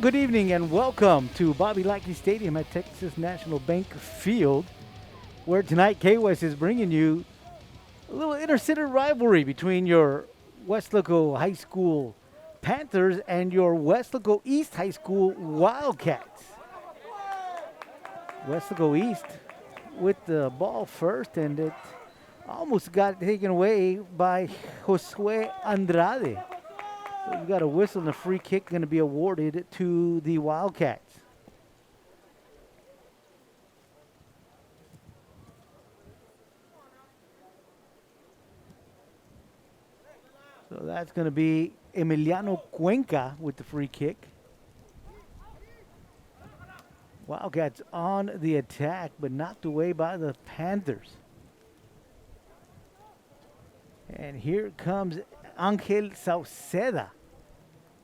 good evening and welcome to Bobby Lackey Stadium at Texas National Bank Field, where tonight K-West is bringing you a little inter-city rivalry between your Weslaco High School Panthers and your Weslaco East High School Wildcats. Weslaco East with the ball first, and it almost got taken away by Josue Andrade. So we got a whistle and a free kick going to be awarded to the Wildcats. So that's going to be Emiliano Cuenca with the free kick. Wildcats on the attack, but knocked away by the Panthers. And here comes Angel Sauceda.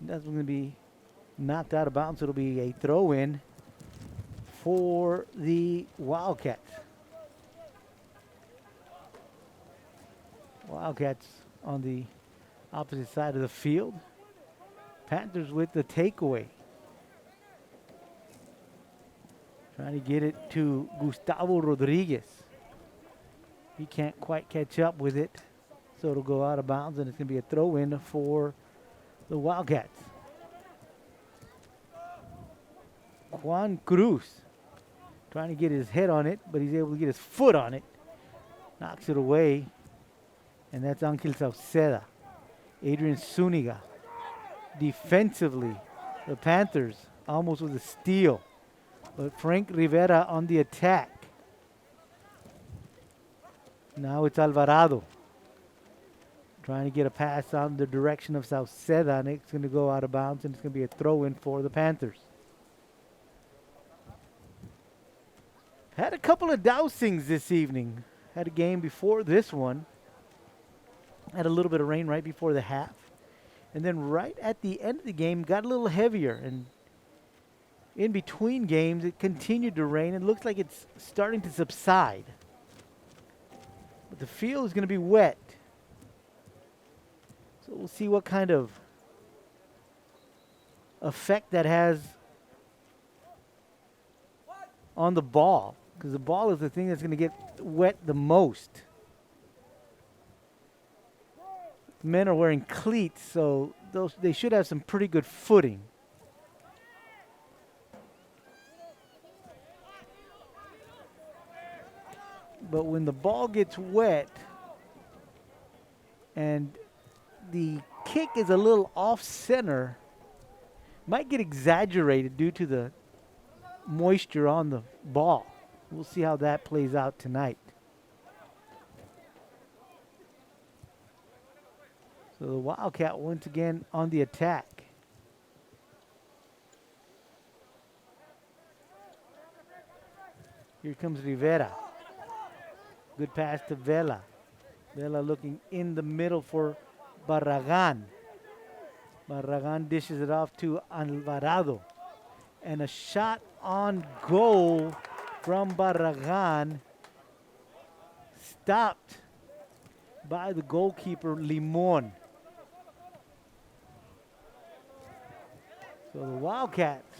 That's going to be knocked out of bounds. It'll be a throw-in for the Wildcats. Wildcats on the opposite side of the field. Panthers with the takeaway. Trying to get it to Gustavo Rodriguez. He can't quite catch up with it. So it'll go out of bounds, and it's going to be a throw-in for the Wildcats. Juan Cruz trying to get his head on it, but he's able to get his foot on it. Knocks it away, and that's Angel Sauceda. Adrian Zuniga. Defensively, the Panthers almost with a steal, but Frank Rivera on the attack. Now it's Alvarado. Trying to get a pass out in the direction of Sauceda, and it's going to go out of bounds, and it's going to be a throw-in for the Panthers. Had a couple of dousings this evening. Had a game before this one. Had a little bit of rain right before the half. And then right at the end of the game, got a little heavier. And in between games, it continued to rain. It looks like it's starting to subside. But the field is going to be wet. So we'll see what kind of effect that has on the ball, because the ball is the thing that's going to get wet the most. The men are wearing cleats, so they should have some pretty good footing. But when the ball gets wet and the kick is a little off center, might get exaggerated due to the moisture on the ball. We'll see how that plays out tonight. So the Wildcat once again on the attack. Here comes Rivera. Good pass to Vela. Vela looking in the middle for Barragan. Barragan dishes it off to Alvarado. And a shot on goal from Barragan. Stopped by the goalkeeper, Limon. So the Wildcats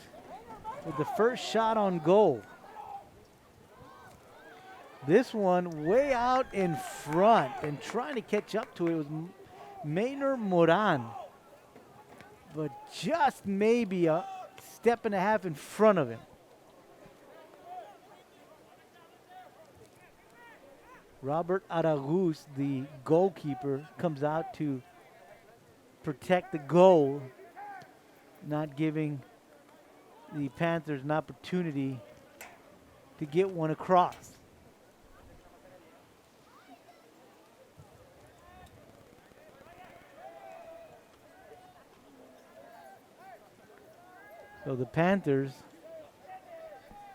with the first shot on goal. This one way out in front and trying to catch up to it was Maynor Moran, but just maybe a step and a half in front of him. Robert Aragus, the goalkeeper, comes out to protect the goal, not giving the Panthers an opportunity to get one across. So the Panthers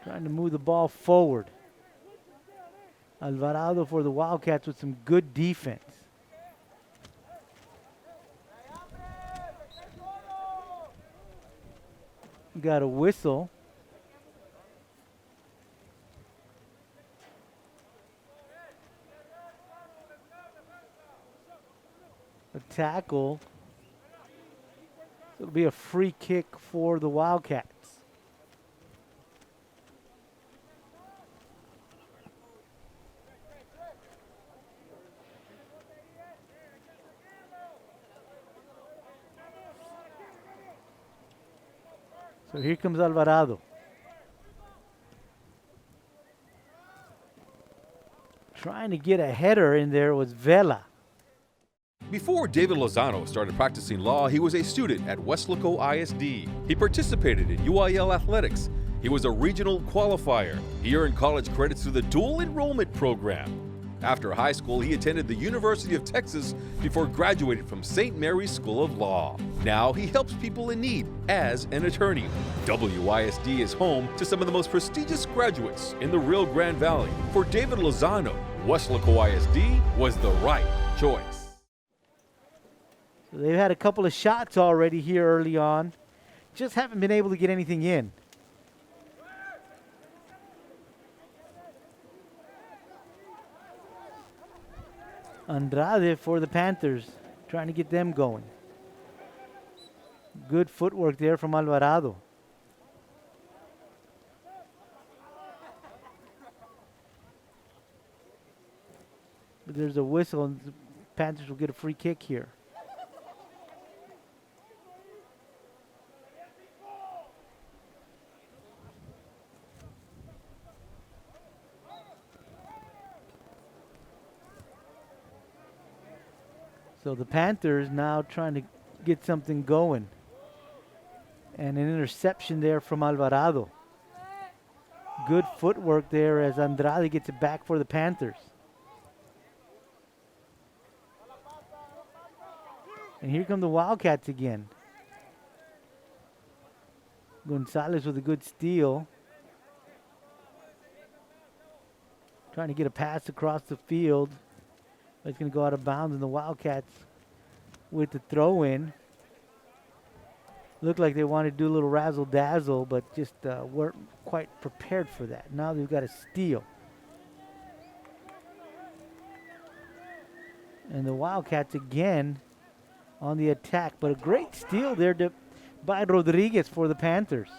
trying to move the ball forward. Alvarado for the Wildcats with some good defense. Got a whistle. A tackle. So it'll be a free kick for the Wildcats. So here comes Alvarado. Trying to get a header in there was Vela. Before David Lozano started practicing law, he was a student at Weslaco ISD. He participated in UIL athletics. He was a regional qualifier. He earned college credits through the dual enrollment program. After high school, he attended the University of Texas before graduating from St. Mary's School of Law. Now he helps people in need as an attorney. WISD is home to some of the most prestigious graduates in the Rio Grande Valley. For David Lozano, Weslaco ISD was the right choice. So they've had a couple of shots already here early on. Just haven't been able to get anything in. Andrade for the Panthers, trying to get them going. Good footwork there from Alvarado. But there's a whistle, and the Panthers will get a free kick here. So the Panthers now trying to get something going. And an interception there from Alvarado. Good footwork there as Andrade gets it back for the Panthers. And here come the Wildcats again. Gonzalez with a good steal. Trying to get a pass across the field. It's going to go out of bounds, and the Wildcats with the throw in. Looked like they wanted to do a little razzle-dazzle, but just weren't quite prepared for that. Now they've got a steal. And the Wildcats again on the attack, but a great steal there by Rodriguez for the Panthers.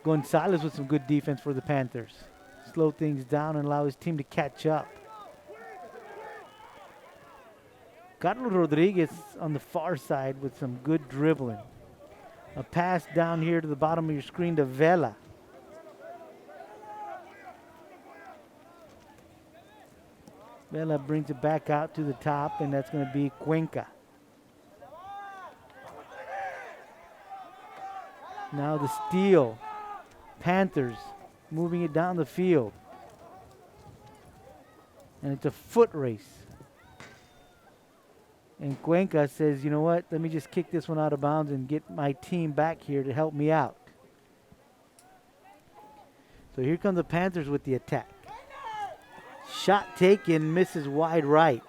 Gonzalez with some good defense for the Panthers. Slow things down and allow his team to catch up. Carlos Rodriguez on the far side with some good dribbling. A pass down here to the bottom of your screen to Vela. Vela brings it back out to the top, and that's going to be Cuenca. Now the steal. Panthers moving it down the field. And it's a foot race. And Cuenca says, you know what, let me just kick this one out of bounds and get my team back here to help me out. So here come the Panthers with the attack. Shot taken, misses wide right.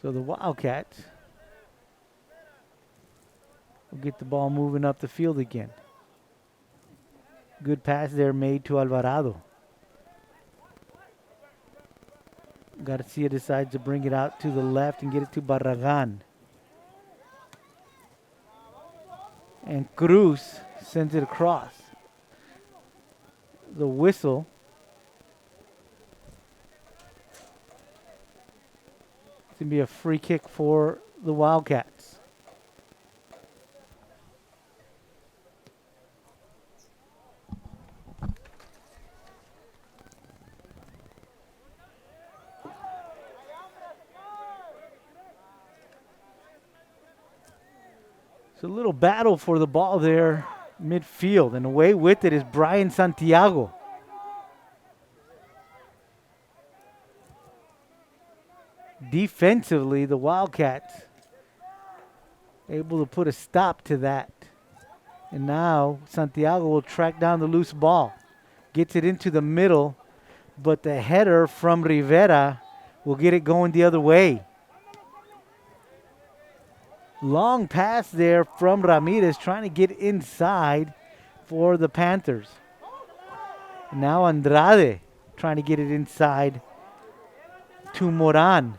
So the Wildcats will get the ball moving up the field again. Good pass there made to Alvarado. Garcia decides to bring it out to the left and get it to Barragan. And Cruz sends it across. The whistle. It's going to be a free kick for the Wildcats. It's a little battle for the ball there midfield, and away with it is Brian Santiago. defensively, the Wildcats able to put a stop to that. And now Santiago will track down the loose ball. Gets it into the middle, but the header from Rivera will get it going the other way. Long pass there from Ramirez trying to get inside for the Panthers. Now Andrade trying to get it inside to Moran.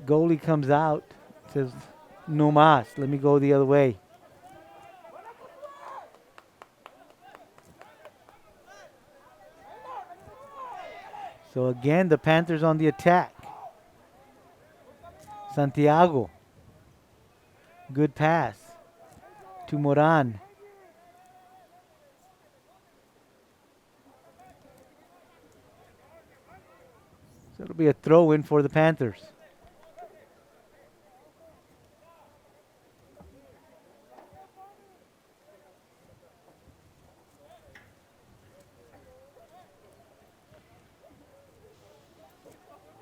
Goalie comes out, says, no mas, let me go the other way. So again, the Panthers on the attack. Santiago. Good pass to Moran. So it'll be a throw in for the Panthers.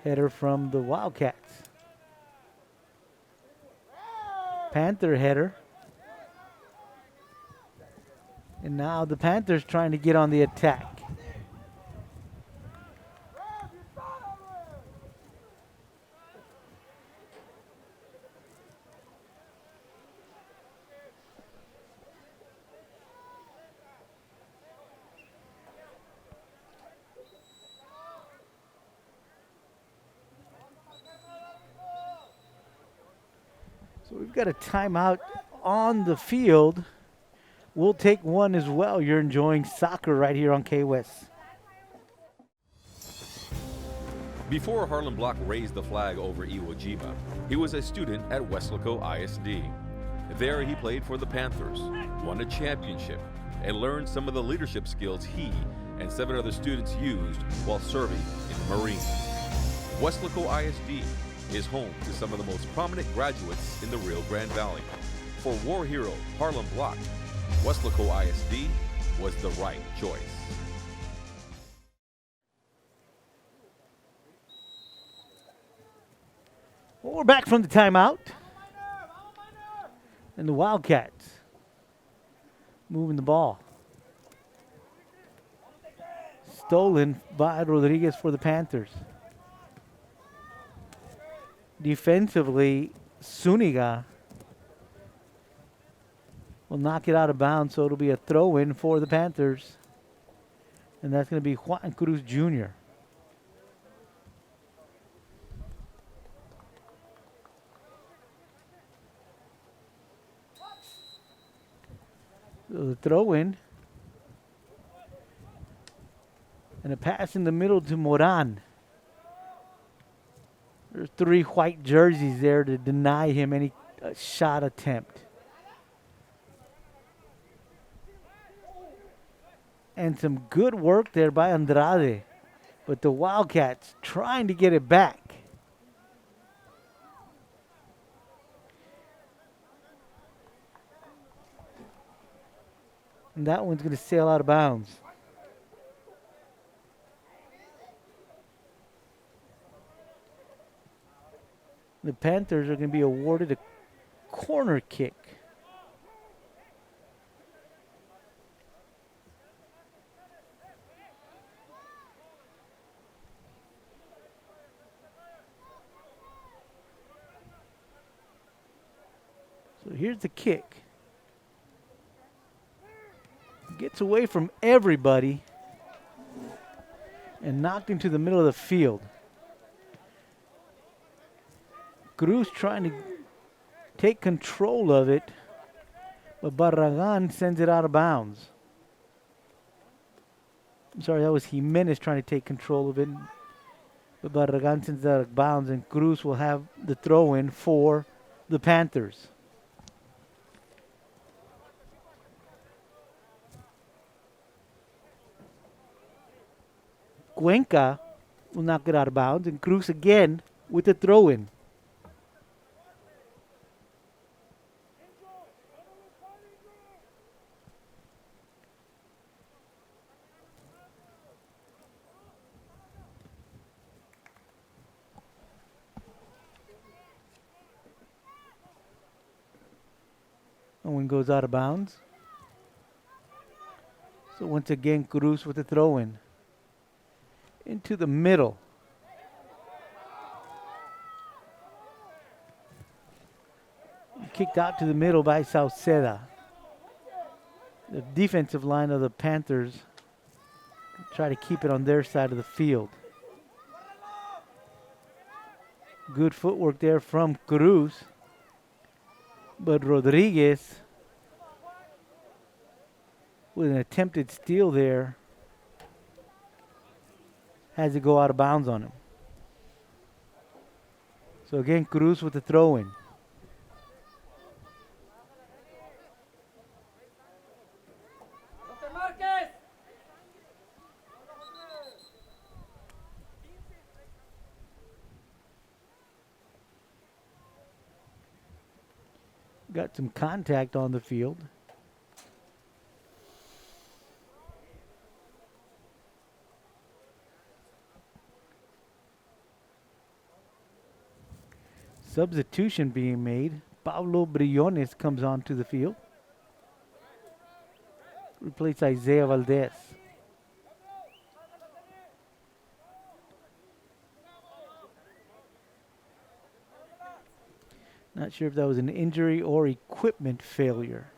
Header from the Wildcats. Panther header. And now the Panthers trying to get on the attack. So we've got a timeout on the field. We'll take one as well. You're enjoying soccer right here on K-West. Before Harlan Block raised the flag over Iwo Jima, he was a student at Weslaco ISD. There he played for the Panthers, won a championship, and learned some of the leadership skills he and 7 other students used while serving in the Marines. Weslaco ISD is home to some of the most prominent graduates in the Rio Grande Valley. For war hero Harlan Block, Weslaco ISD was the right choice. Well, we're back from the timeout. And the Wildcats moving the ball. Stolen by Rodriguez for the Panthers. Defensively, Zuniga will knock it out of bounds, so it'll be a throw-in for the Panthers. And that's going to be Juan Cruz Jr. So the throw-in. And a pass in the middle to Moran. There's 3 white jerseys there to deny him any shot attempt. And some good work there by Andrade. But the Wildcats trying to get it back. And that one's going to sail out of bounds. The Panthers are going to be awarded a corner kick. So here's the kick. Gets away from everybody and knocked into the middle of the field. Cruz trying to take control of it, but Barragan sends it out of bounds. I'm sorry, that was Jimenez trying to take control of it, but Barragan sends it out of bounds, and Cruz will have the throw-in for the Panthers. Cuenca will knock it out of bounds, and Cruz again with the throw-in. And one goes out of bounds. So once again, Cruz with the throw in. Into the middle. Kicked out to the middle by Sauceda. The defensive line of the Panthers try to keep it on their side of the field. Good footwork there from Cruz. But Rodriguez with an attempted steal there has to go out of bounds on him. So again, Cruz with the throw in. Got some contact on the field. Substitution being made. Pablo Briones comes onto the field. Replace Isaiah Valdez. Not sure if that was an injury or equipment failure.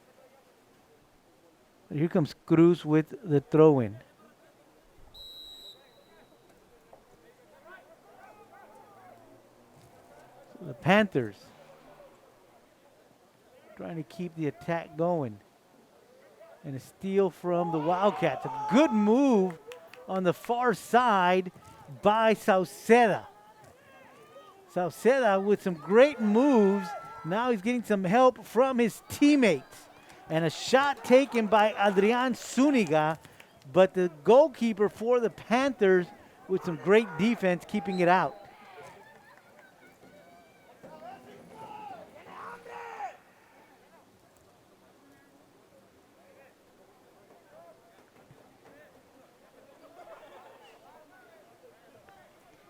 But here comes Cruz with the throw-in. So the Panthers trying to keep the attack going. And a steal from the Wildcats. A good move on the far side by Sauceda. Sauceda with some great moves. Now he's getting some help from his teammates. And a shot taken by Adrian Zuniga. But the goalkeeper for the Panthers with some great defense keeping it out.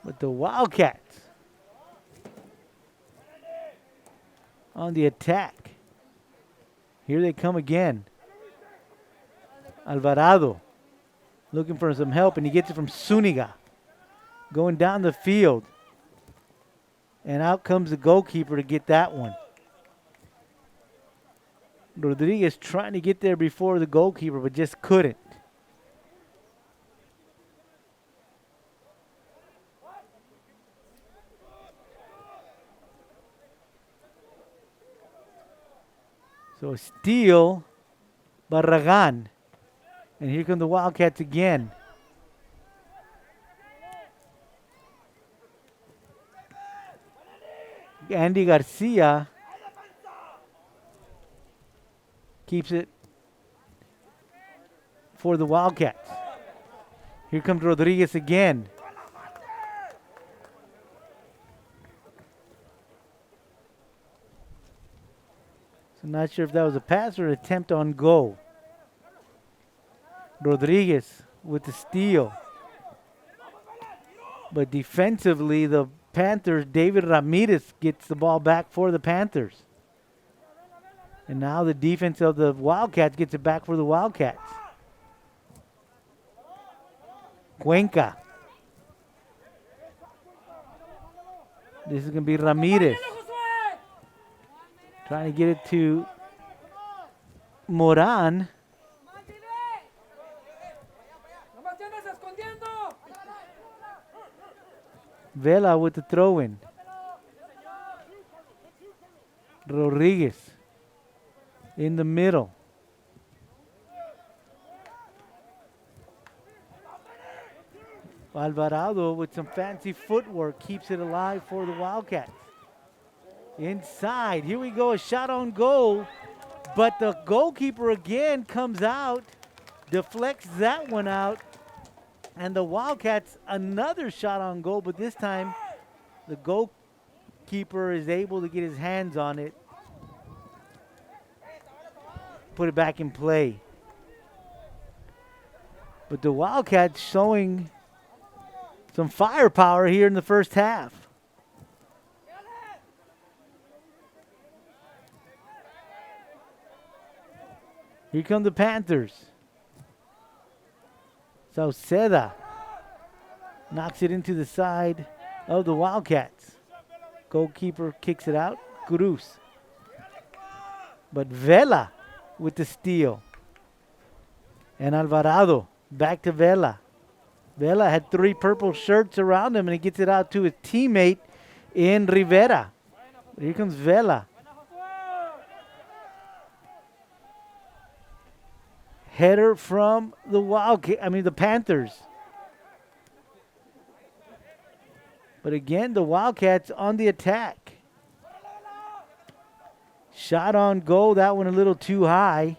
But the Wildcats on the attack. Here they come again. Alvarado looking for some help, and he gets it from Zuniga. Going down the field. And out comes the goalkeeper to get that one. Rodriguez trying to get there before the goalkeeper, but just couldn't. So a steal, Barragan. And here come the Wildcats again. Andy Garcia keeps it for the Wildcats. Here comes Rodriguez again. I'm not sure if that was a pass or an attempt on goal. Rodriguez with the steal. But defensively, the Panthers, David Ramirez gets the ball back for the Panthers. And now the defense of the Wildcats gets it back for the Wildcats. Cuenca. This is going to be Ramirez. Trying to get it to Moran. Vela with the throw-in. Rodriguez in the middle. Alvarado with some fancy footwork keeps it alive for the Wildcats. Inside, here we go, a shot on goal, but the goalkeeper again comes out, deflects that one out, and the Wildcats another shot on goal, but this time the goalkeeper is able to get his hands on it, put it back in play. But the Wildcats showing some firepower here in the first half. Here come the Panthers. Sauceda knocks it into the side of the Wildcats. Goalkeeper kicks it out. Cruz. But Vela with the steal. And Alvarado back to Vela. Vela had 3 purple shirts around him, and he gets it out to his teammate in Rivera. Here comes Vela. Header from the Panthers. But again, the Wildcats on the attack. Shot on goal, that one a little too high.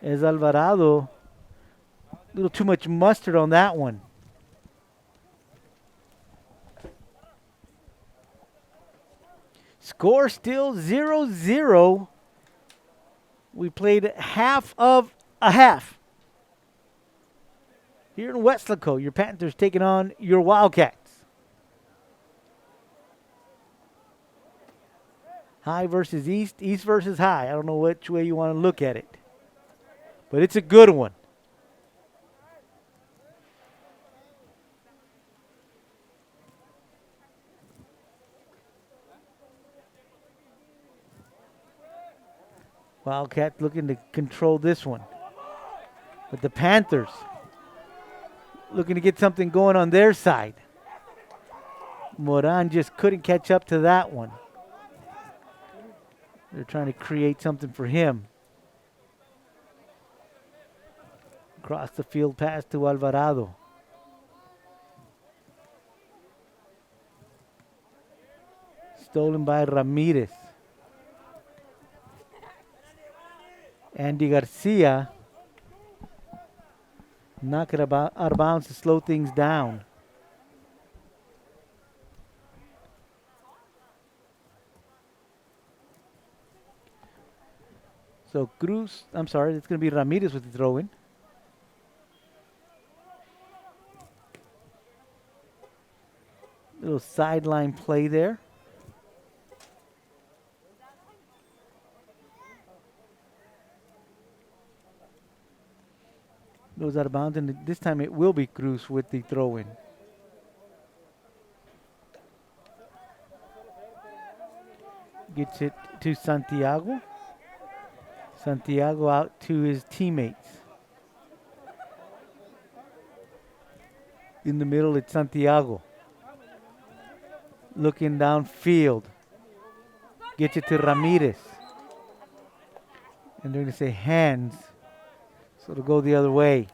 As Alvarado, a little too much mustard on that one. Score still 0-0. We played half of a half. Here in Weslaco, your Panthers taking on your Wildcats. High versus East, East versus High. I don't know which way you want to look at it. But it's a good one. Wildcats looking to control this one. But the Panthers looking to get something going on their side. Moran just couldn't catch up to that one. They're trying to create something for him. Across the field pass to Alvarado. Stolen by Ramirez. Andy Garcia knock it out of bounds to slow things down. So Cruz, it's going to be Ramirez with the throw-in. Little sideline play there. Goes out of bounds, and this time it will be Cruz with the throw-in. Gets it to Santiago. Santiago out to his teammates. In the middle, it's Santiago. Looking downfield. Gets it to Ramirez. And they're going to say hands. So it'll go the other way.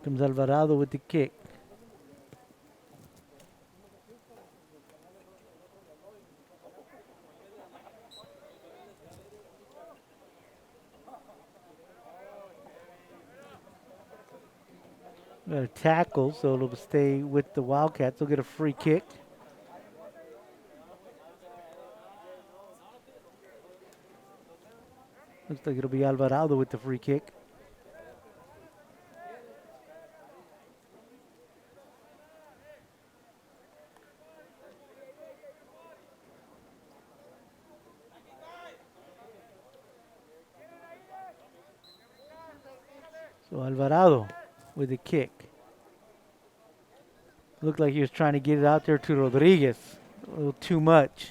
Comes Alvarado with the kick. Got a tackle, so it'll stay with the Wildcats. They'll get a free kick. Looks like it'll be Alvarado with the free kick. So Alvarado with the kick. Looked like he was trying to get it out there to Rodriguez. A little too much.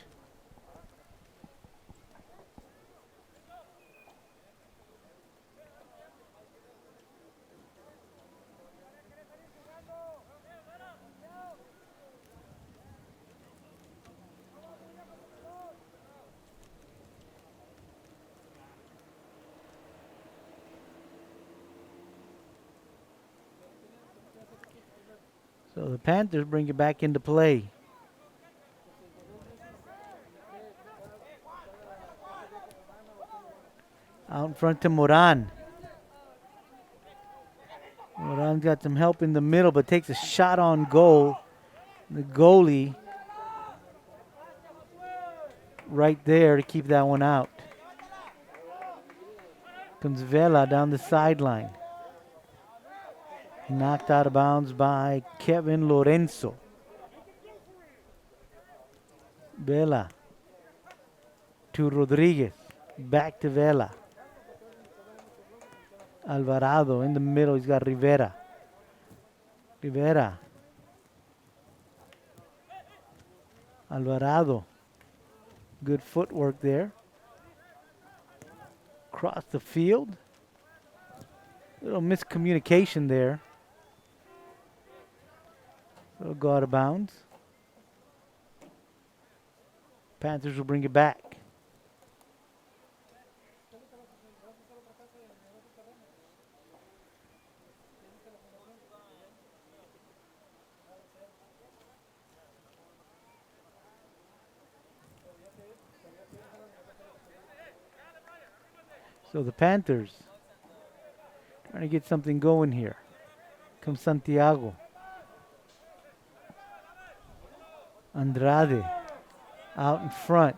So the Panthers bring it back into play. Out in front to Moran. Moran got some help in the middle, but takes a shot on goal. The goalie right there to keep that one out. Comes Vela down the sideline. Knocked out of bounds by Kevin Lorenzo. Vela to Rodriguez. Back to Vela. Alvarado in the middle. He's got Rivera. Rivera. Alvarado. Good footwork there. Across the field. Little miscommunication there. It'll go out of bounds. Panthers will bring it back. So the Panthers trying to get something going here. Comes Santiago. Andrade out in front.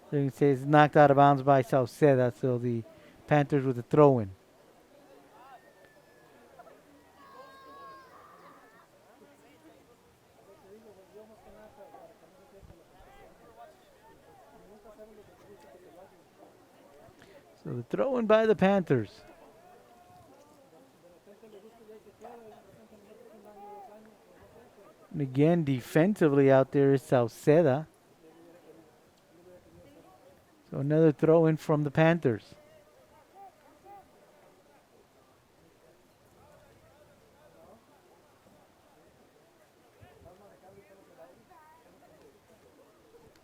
So you can say it's knocked out of bounds by Sauceda, so the Panthers with a throw-in. So the throw-in by the Panthers. And again, defensively out there is Sauceda. So another throw-in from the Panthers.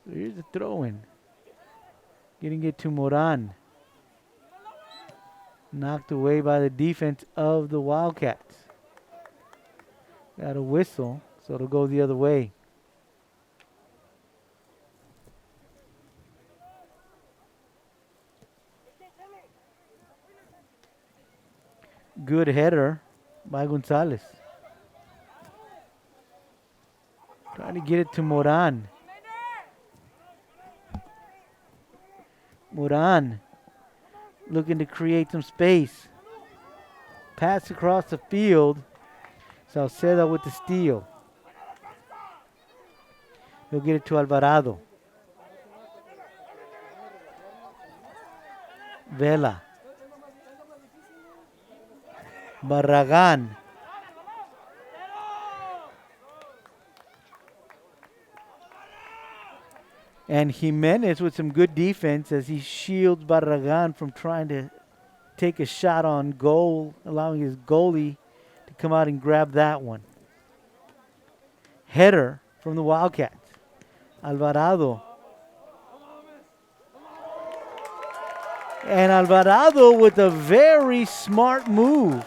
So here's the throw-in. Getting it to Moran. Knocked away by the defense of the Wildcats. Got a whistle, so it'll go the other way. Good header by Gonzalez. Trying to get it to Moran. Moran looking to create some space. Pass across the field. Sauceda with the steal. He'll get it to Alvarado. Vela. Barragan. And Jimenez with some good defense as he shields Barragan from trying to take a shot on goal, allowing his goalie to come out and grab that one. Header from the Wildcats. Alvarado. And Alvarado with a very smart move.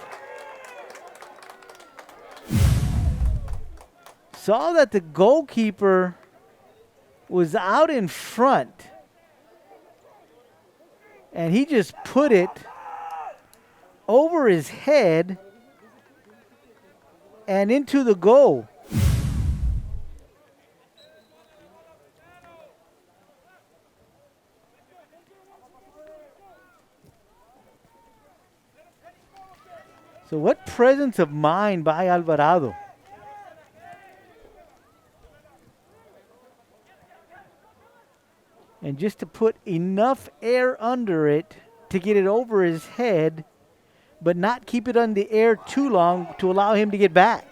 Saw that the goalkeeper was out in front. And he just put it over his head and into the goal. So what presence of mind by Alvarado. And just to put enough air under it to get it over his head, but not keep it on the air too long to allow him to get back.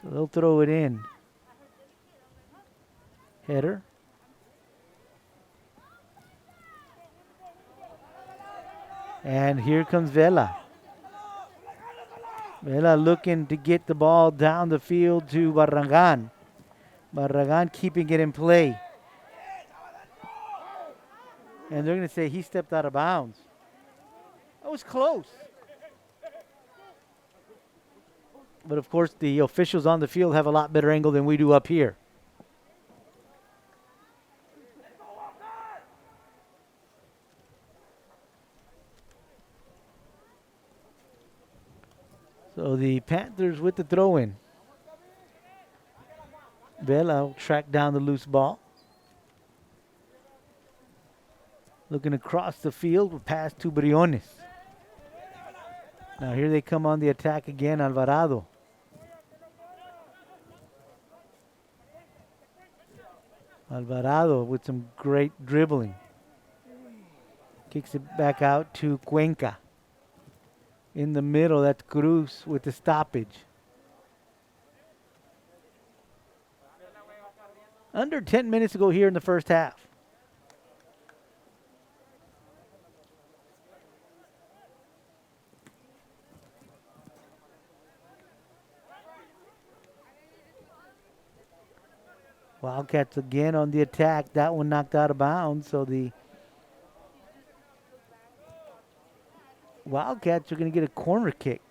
So they'll throw it in. Header. And here comes Vela. Vela looking to get the ball down the field to Barragan. Barragan keeping it in play. And they're going to say he stepped out of bounds. That was close. But of course, the officials on the field have a lot better angle than we do up here. So the Panthers with the throw-in. Vela tracked down the loose ball. Looking across the field, with pass to Briones. Now here they come on the attack again, Alvarado. Alvarado with some great dribbling. Kicks it back out to Cuenca. In the middle, that's Cruz with the stoppage. Under 10 minutes to go here in the first half. Wildcats again on the attack. That one knocked out of bounds, so the Wildcats are going to get a corner kick.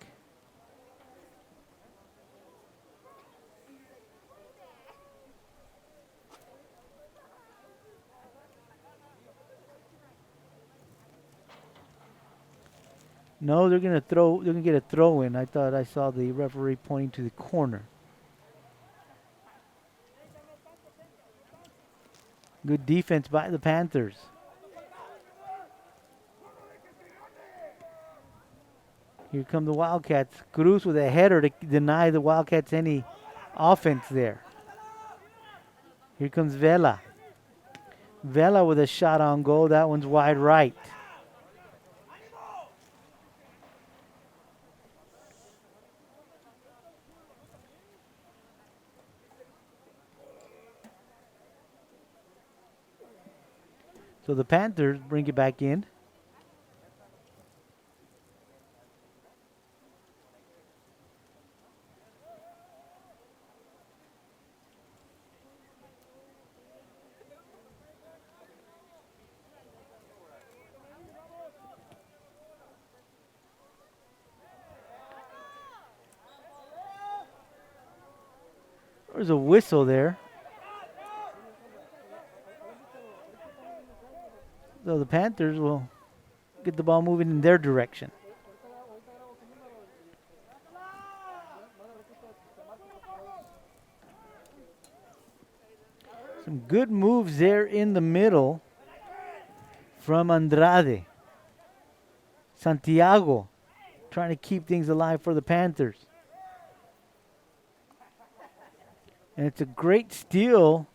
No, they're going to get a throw in. I thought I saw the referee pointing to the corner. Good defense by the Panthers. Here come the Wildcats. Cruz with a header to deny the Wildcats any offense there. Here comes Vela. Vela with a shot on goal. That one's wide right. So the Panthers bring it back in. There's a whistle there. So the Panthers will get the ball moving in their direction. Some good moves there in the middle from Andrade. Santiago trying to keep things alive for the Panthers. And it's a great steal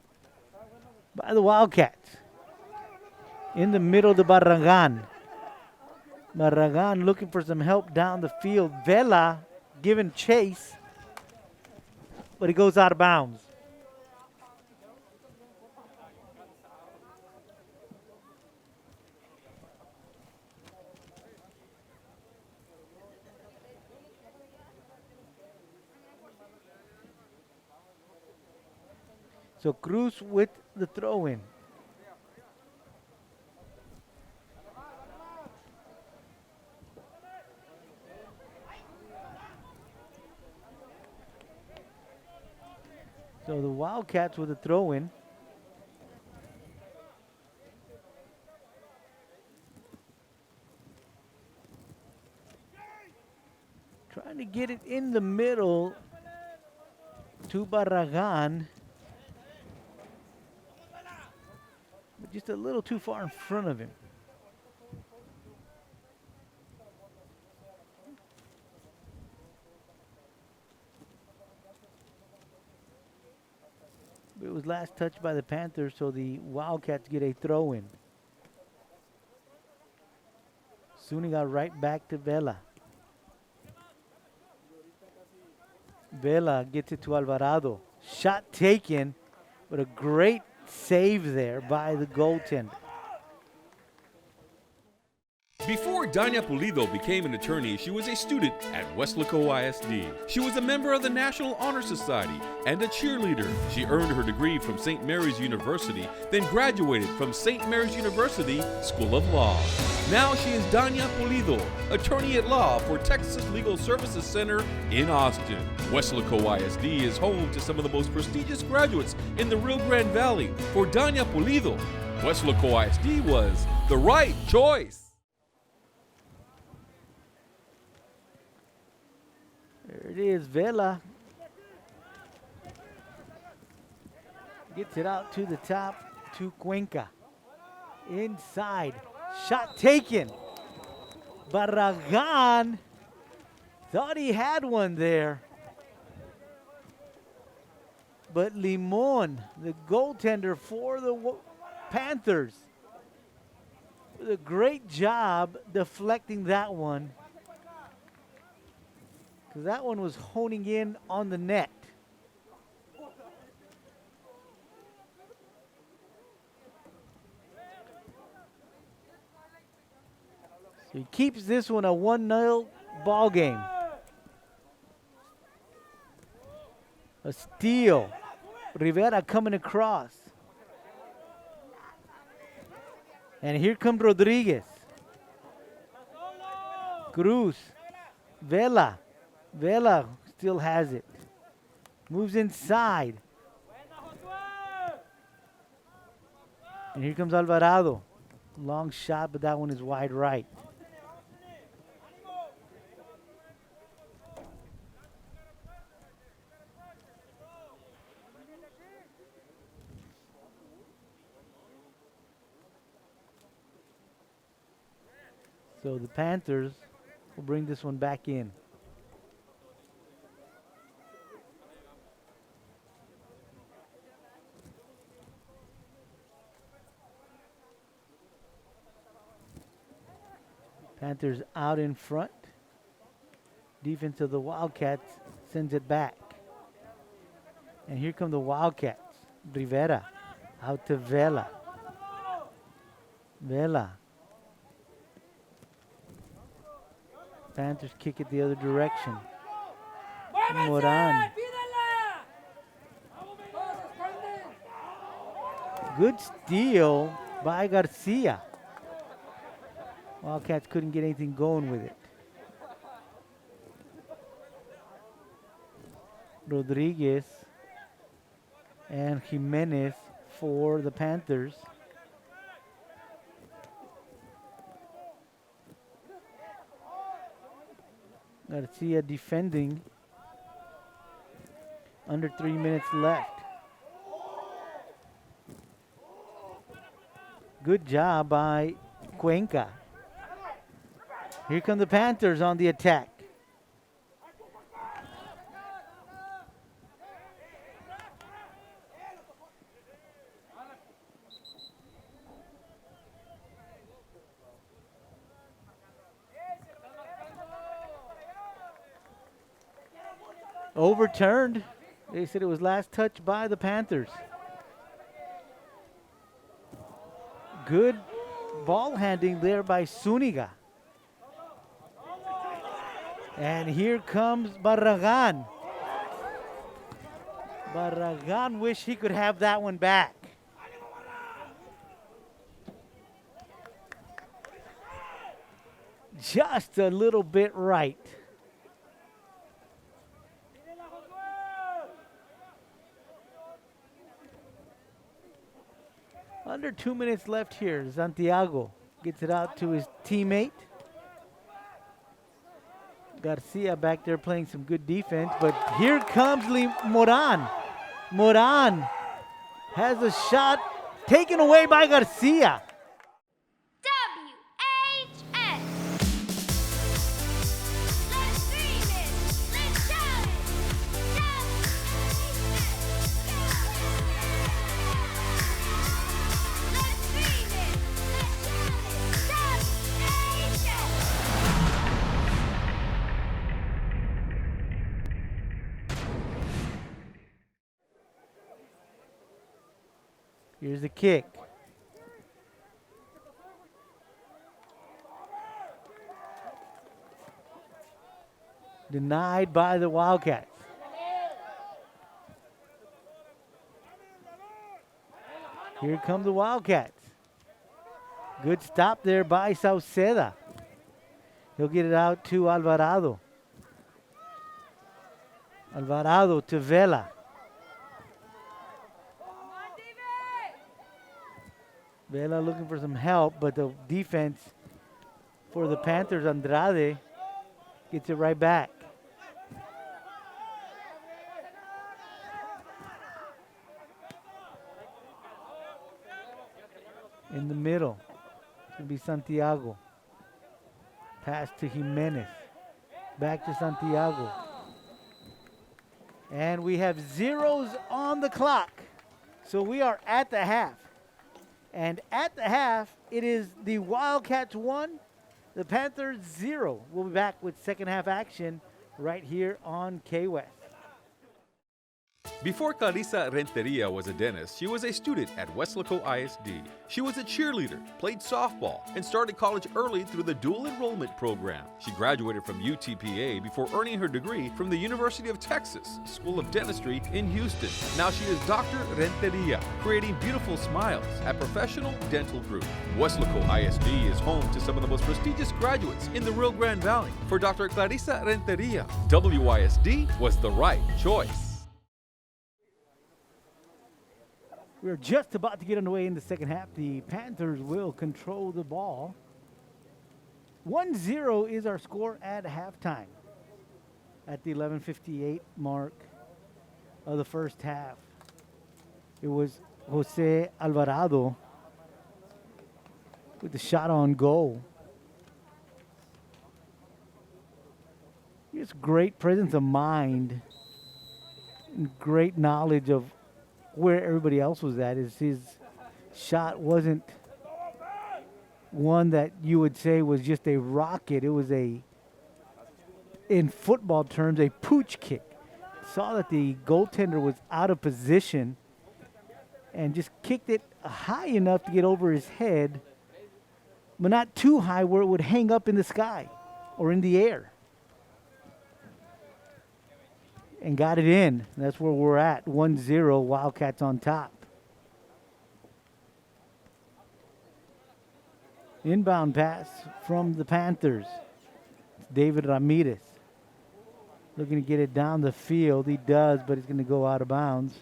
by the Wildcats. In the middle to Barragan. Barragan looking for some help down the field. Vela giving chase, but he goes out of bounds. So Cruz with the throw-in. So the Wildcats with a throw-in. Trying to get it in the middle to Barragan. But just a little too far in front of him. It was last touched by the Panthers, so the Wildcats get a throw-in. Zuniga right back to Vela. Vela gets it to Alvarado. Shot taken, but a great save there by the goaltender. Before Dania Pulido became an attorney, she was a student at Weslaco ISD. She was a member of the National Honor Society and a cheerleader. She earned her degree from St. Mary's University, then graduated from St. Mary's University School of Law. Now she is Dania Pulido, attorney at law for Texas Legal Services Center in Austin. Weslaco ISD is home to some of the most prestigious graduates in the Rio Grande Valley. For Dania Pulido, Weslaco ISD was the right choice. There it is, Vela. Gets it out to the top to Cuenca. Inside, shot taken. Barragan thought he had one there. But Limon, the goaltender for the Panthers, did a great job deflecting that one. Because that one was honing in on the net. So he keeps this one a 1-0 ball game. A steal. Rivera coming across. And here comes Rodriguez. Cruz. Vela. Vela still has it. Moves inside. And here comes Alvarado. Long shot, but that one is wide right. So the Panthers will bring this one back in. Panthers out in front. Defense of the Wildcats sends it back. And here come the Wildcats. Rivera out to Vela. Vela. Panthers kick it the other direction. Moran. Good steal by Garcia. Wildcats couldn't get anything going with it. Rodriguez and Jimenez for the Panthers. Garcia defending. Under 3 minutes left. Good job by Cuenca. Here come the Panthers on the attack. Overturned. They said it was last touch by the Panthers. Good ball handling there by Zuniga. And here comes Barragan. Barragan wish he could have that one back. Just a little bit right. Under 2 minutes left here. Santiago gets it out to his teammate. Garcia back there playing some good defense, but here comes Moran. Moran has a shot taken away by Garcia. WHS. Let's dream it. Let's shout it. Let's dream it. Let's shout it. WHS. Here's the kick. Denied by the Wildcats. Here come the Wildcats. Good stop there by Sauceda. He'll get it out to Alvarado. Alvarado to Vela. Vela looking for some help, but the defense for the Panthers, Andrade, gets it right back. In the middle, it's going to be Santiago. Pass to Jimenez. Back to Santiago. And we have zeros on the clock. So we are at the half. And at the half, it is the Wildcats 1, the Panthers 0. We'll be back with second half action right here on K-West. Before Clarissa Renteria was a dentist, she was a student at Weslaco ISD. She was a cheerleader, played softball, and started college early through the dual enrollment program. She graduated from UTPA before earning her degree from the University of Texas School of Dentistry in Houston. Now she is Dr. Renteria, creating beautiful smiles at Professional Dental Group. Weslaco ISD is home to some of the most prestigious graduates in the Rio Grande Valley. For Dr. Clarissa Renteria, WISD was the right choice. We're just about to get underway in the second half. The Panthers will control the ball. 1-0 is our score at halftime at the 11:58 mark of the first half. It was Jose Alvarado with the shot on goal. He has great presence of mind and great knowledge of where everybody else was at. Is his shot wasn't one that you would say was just a rocket. It was a, in football terms, a pooch kick. Saw that the goaltender was out of position and just kicked it high enough to get over his head, but not too high where it would hang up in the sky or in the air. And got it in. That's where we're at. 1-0, Wildcats on top. Inbound pass from the Panthers. David Ramirez looking to get it down the field. He does, but it's going to go out of bounds.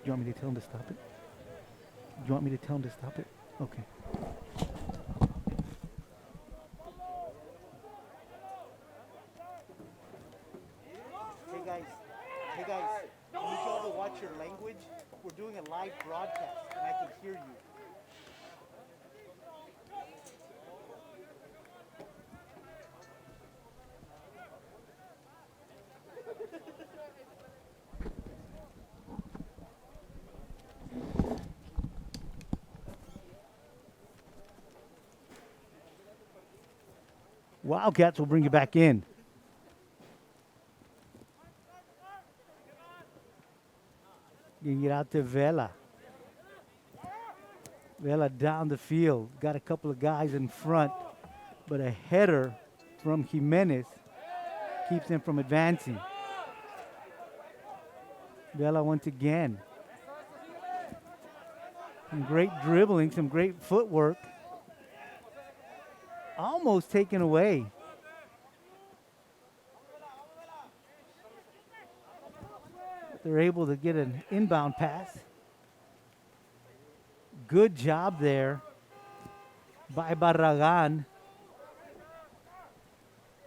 You want me to tell him to stop it? You want me to tell him to stop it? Okay. Hey guys, I need y'all to watch your language. We're doing a live broadcast and I can hear you. Wildcats will bring it back in. You can get out to Vela. Vela down the field. Got a couple of guys in front, but a header from Jimenez keeps them from advancing. Vela once again. Some great dribbling, some great footwork. Almost taken away. They're able to get an inbound pass. Good job there by Barragan.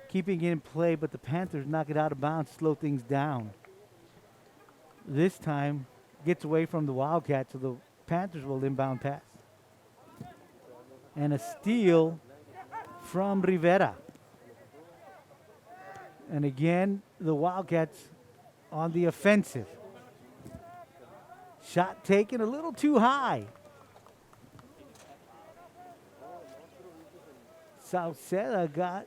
Keeping it in play, but the Panthers knock it out of bounds, slow things down. This time, gets away from the Wildcats, so the Panthers will inbound pass. And a steal from Rivera. And again, the Wildcats on the offensive. Shot taken a little too high. Sauceda got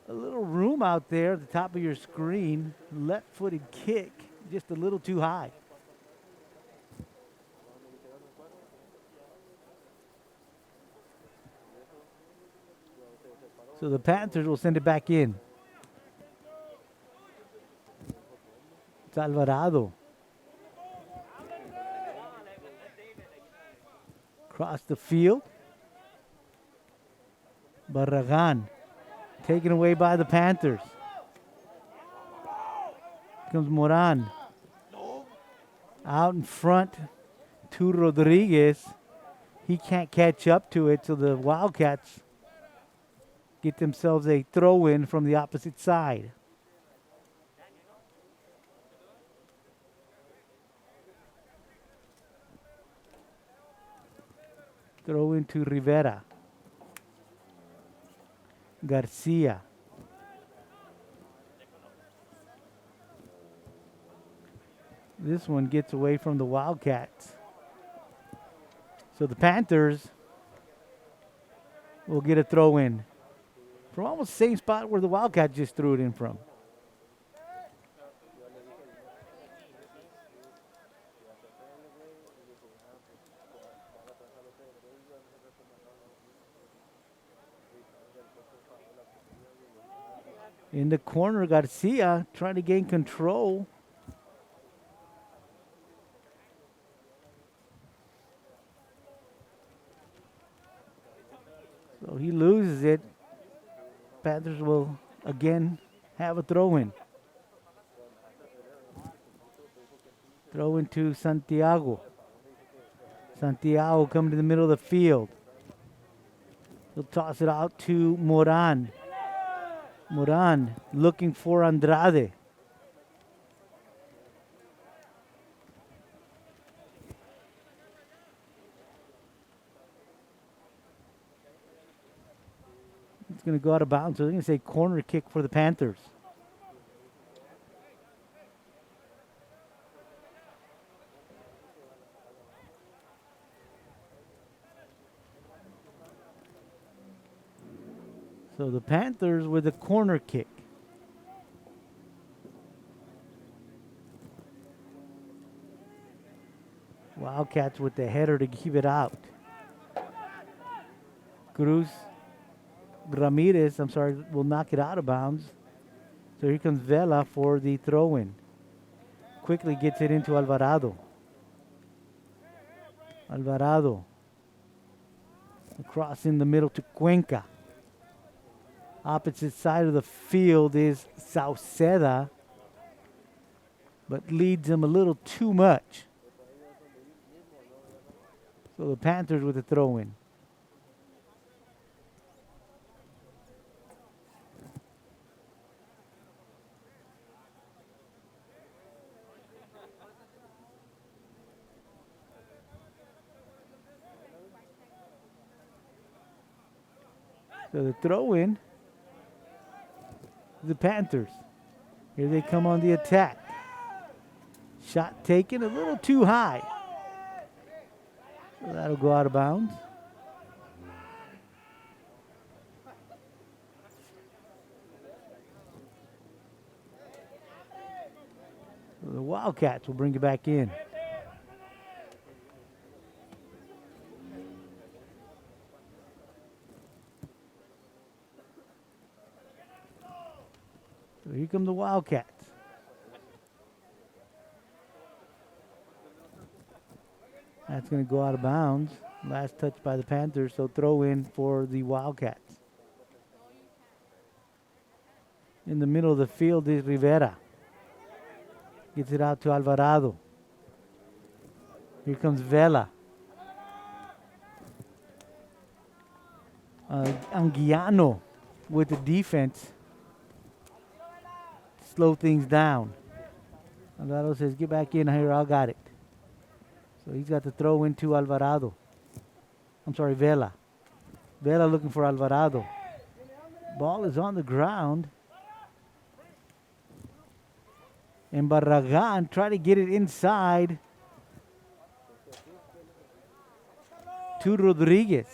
a little room out there at the top of your screen. Left-footed kick just a little too high. So the Panthers will send it back in. It's Alvarado. Across the field. Barragan. Taken away by the Panthers. Comes Moran. Out in front to Rodriguez. He can't catch up to it, so the Wildcats get themselves a throw-in from the opposite side. Throw into Rivera. Garcia. This one gets away from the Wildcats. So the Panthers will get a throw in from almost the same spot where the Wildcats just threw it in from. In the corner, Garcia trying to gain control. So he loses it. Panthers will again have a throw-in. Throw into Santiago. Santiago coming to the middle of the field. He'll toss it out to Moran. Moran looking for Andrade. It's going to go out of bounds. So they're going to say corner kick for the Panthers. So the Panthers with a corner kick. Wildcats with the header to keep it out. Ramirez, will knock it out of bounds. So here comes Vela for the throw-in. Quickly gets it into Alvarado. Alvarado. Across in the middle to Cuenca. Opposite side of the field is Sauceda, but leads him a little too much. So the Panthers with a throw-in. So the throw-in, the Panthers. Here they come on the attack. Shot taken a little too high. So that'll go out of bounds. So the Wildcats will bring it back in. So here come the Wildcats. That's going to go out of bounds. Last touch by the Panthers, so throw in for the Wildcats. In the middle of the field is Rivera. Gets it out to Alvarado. Here comes Vela. Anguiano with the defense. Slow things down. Alvarado says, get back in here, I got it. So he's got to throw into Alvarado. Vela. Vela looking for Alvarado. Ball is on the ground. And Barragan try to get it inside to Rodriguez.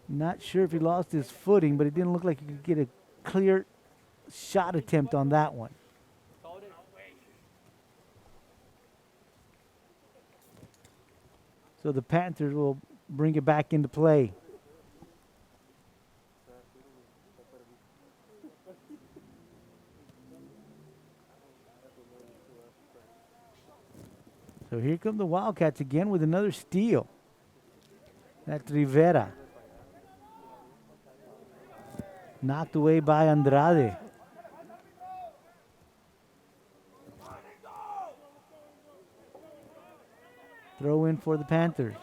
Not sure if he lost his footing, but it didn't look like he could get a clear shot attempt on that one. So the Panthers will bring it back into play. So here come the Wildcats again with another steal. That's Rivera. Knocked away by Andrade. Throw in for the Panthers.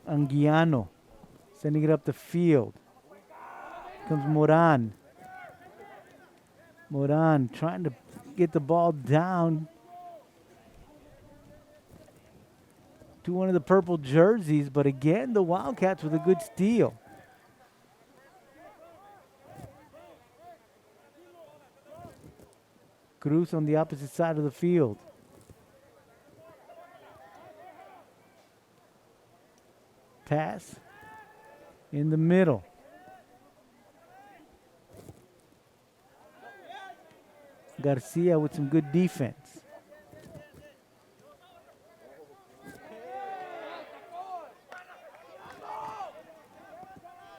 Anguiano sending it up the field. Comes Moran. Moran trying to get the ball down to one of the purple jerseys, but again, the Wildcats with a good steal. Cruz on the opposite side of the field. Pass in the middle. Garcia with some good defense.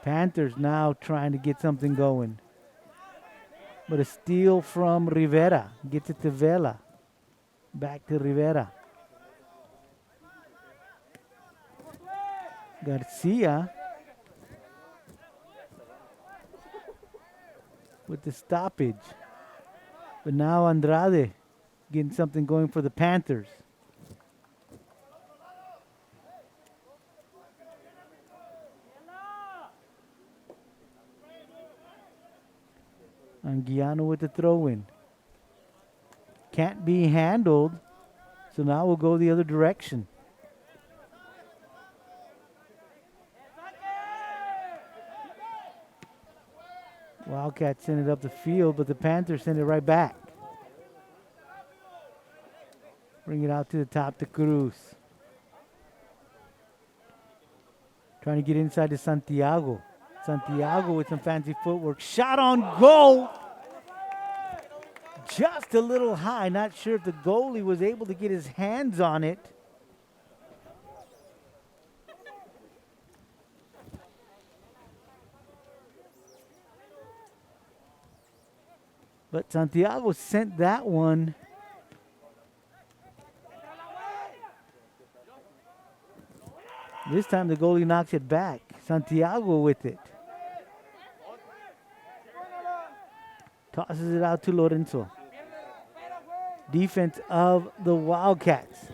Panthers now trying to get something going. But a steal from Rivera. Gets it to Vela. Back to Rivera. Garcia with the stoppage. But now Andrade getting something going for the Panthers. Anguiano with the throw-in. Can't be handled, so now we'll go the other direction. Wildcats send it up the field, but the Panthers send it right back. Bring it out to the top to Cruz. Trying to get inside to Santiago. Santiago with some fancy footwork. Shot on goal. Just a little high. Not sure if the goalie was able to get his hands on it. But Santiago sent that one. This time the goalie knocks it back. Santiago with it. Tosses it out to Lorenzo. Defense of the Wildcats.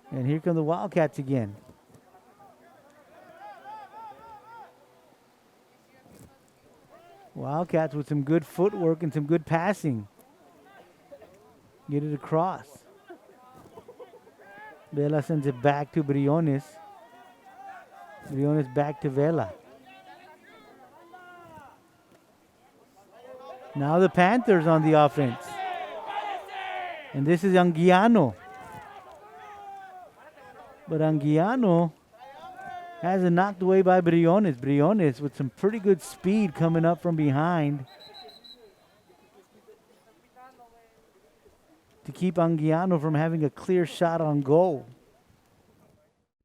And here come the Wildcats again. Wildcats with some good footwork and some good passing. Get it across. Vela sends it back to Briones. Briones back to Vela. Now the Panthers on the offense. And this is Anguiano. But Anguiano has it knocked away by Briones. Briones with some pretty good speed coming up from behind to keep Anguiano from having a clear shot on goal.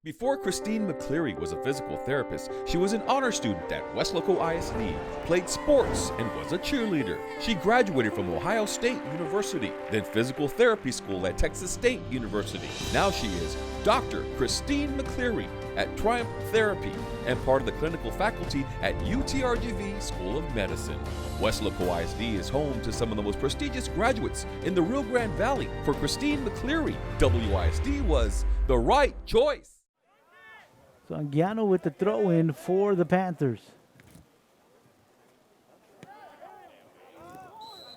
Before Christine McCleary was a physical therapist, she was an honor student at Weslaco ISD, played sports, and was a cheerleader. She graduated from Ohio State University, then physical therapy school at Texas State University. Now she is Dr. Christine McCleary at Triumph Therapy and part of the clinical faculty at UTRGV School of Medicine. Weslaco ISD is home to some of the most prestigious graduates in the Rio Grande Valley. For Christine McCleary, WISD was the right choice. So Anguiano with the throw-in for the Panthers.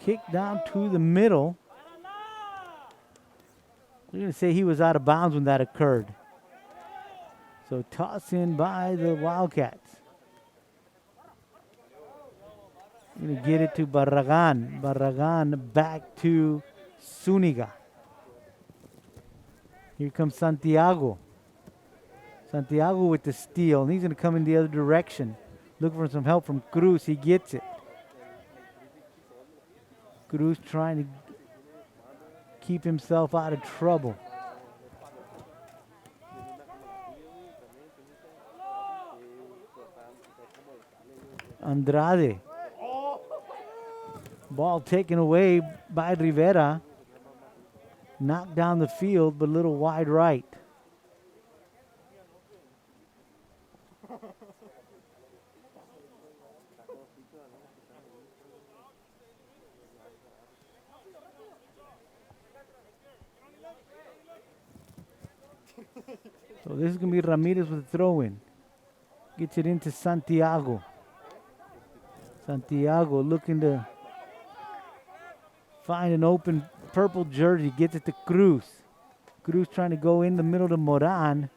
Kick down to the middle. We're going to say he was out of bounds when that occurred. So toss in by the Wildcats. We're going to get it to Barragan. Barragan back to Zuniga. Here comes Santiago. Santiago with the steal, and he's going to come in the other direction. Looking for some help from Cruz. He gets it. Cruz trying to keep himself out of trouble. Andrade. Ball taken away by Rivera. Knocked down the field, but a little wide right. So this is going to be Ramirez with a throw-in. Gets it into Santiago. Santiago looking to find an open purple jersey. Gets it to Cruz. Cruz trying to go in the middle to Moran.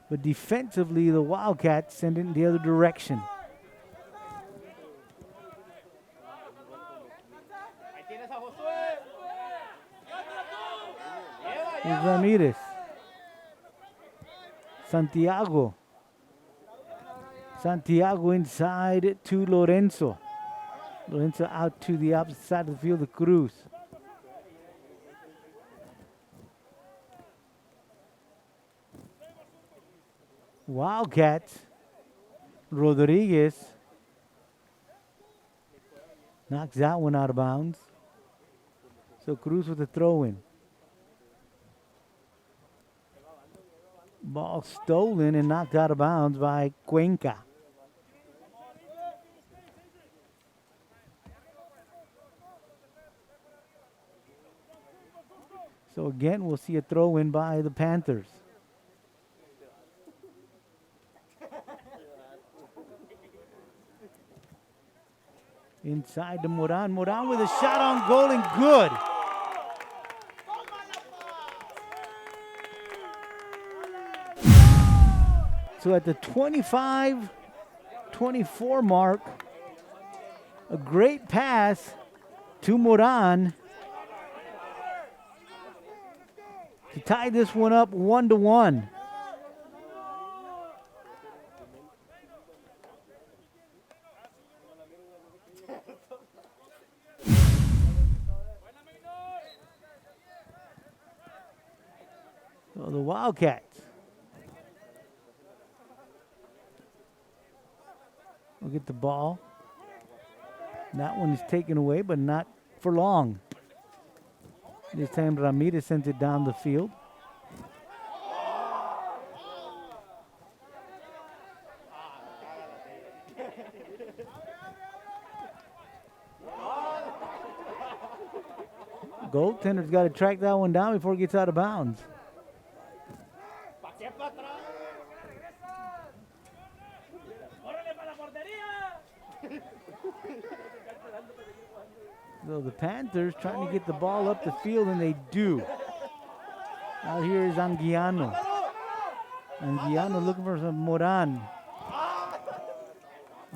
But defensively, the Wildcats send it in the other direction. Here's Ramirez. Santiago. Santiago inside to Lorenzo. Lorenzo out to the opposite side of the field to Cruz. Wildcats. Rodriguez knocks that one out of bounds. So Cruz with the throw-in. Ball stolen and knocked out of bounds by Cuenca. So again, we'll see a throw-in by the Panthers. Inside to Moran. Moran with a shot on goal and good. So at the 25-24 mark, a great pass to Moran to tie this one up 1-1. So the Wildcats will get the ball. That one is taken away, but not for long. This time Ramirez sends it down the field. Goaltender's got to track that one down before it gets out of bounds. So the Panthers trying to get the ball up the field, and they do. Out here is Anguiano. Anguiano looking for some Moran.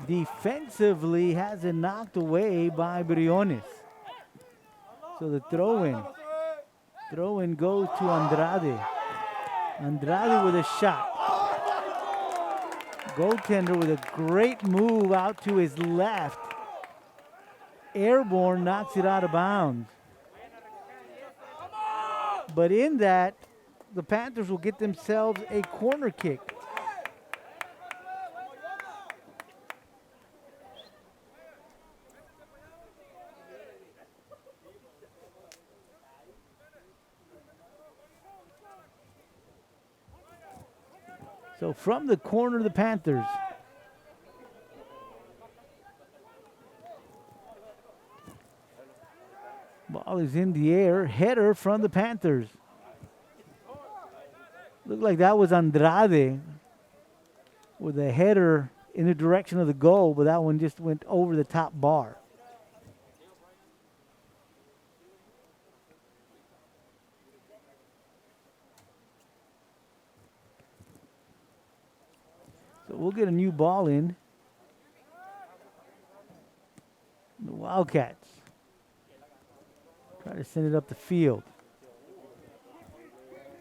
Defensively has it knocked away by Briones. So the throw-in. Throw-in goes to Andrade. Andrade with a shot. Goaltender with a great move out to his left. Airborne knocks it out of bounds. But in that, the Panthers will get themselves a corner kick. So from the corner, the Panthers. Ball is in the air. Header from the Panthers. Looked like that was Andrade with a header in the direction of the goal, but that one just went over the top bar. So we'll get a new ball in. The Wildcats try to send it up the field.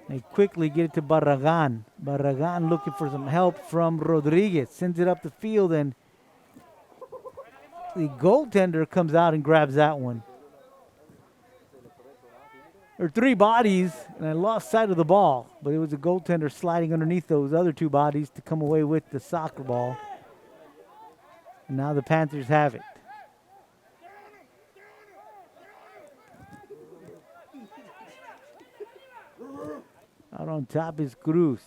They quickly get it to Barragan. Barragan looking for some help from Rodriguez. Sends it up the field, and the goaltender comes out and grabs that one. There were 3 bodies, and I lost sight of the ball, but it was the goaltender sliding underneath those other 2 bodies to come away with the soccer ball. And now the Panthers have it. Out on top is Cruz.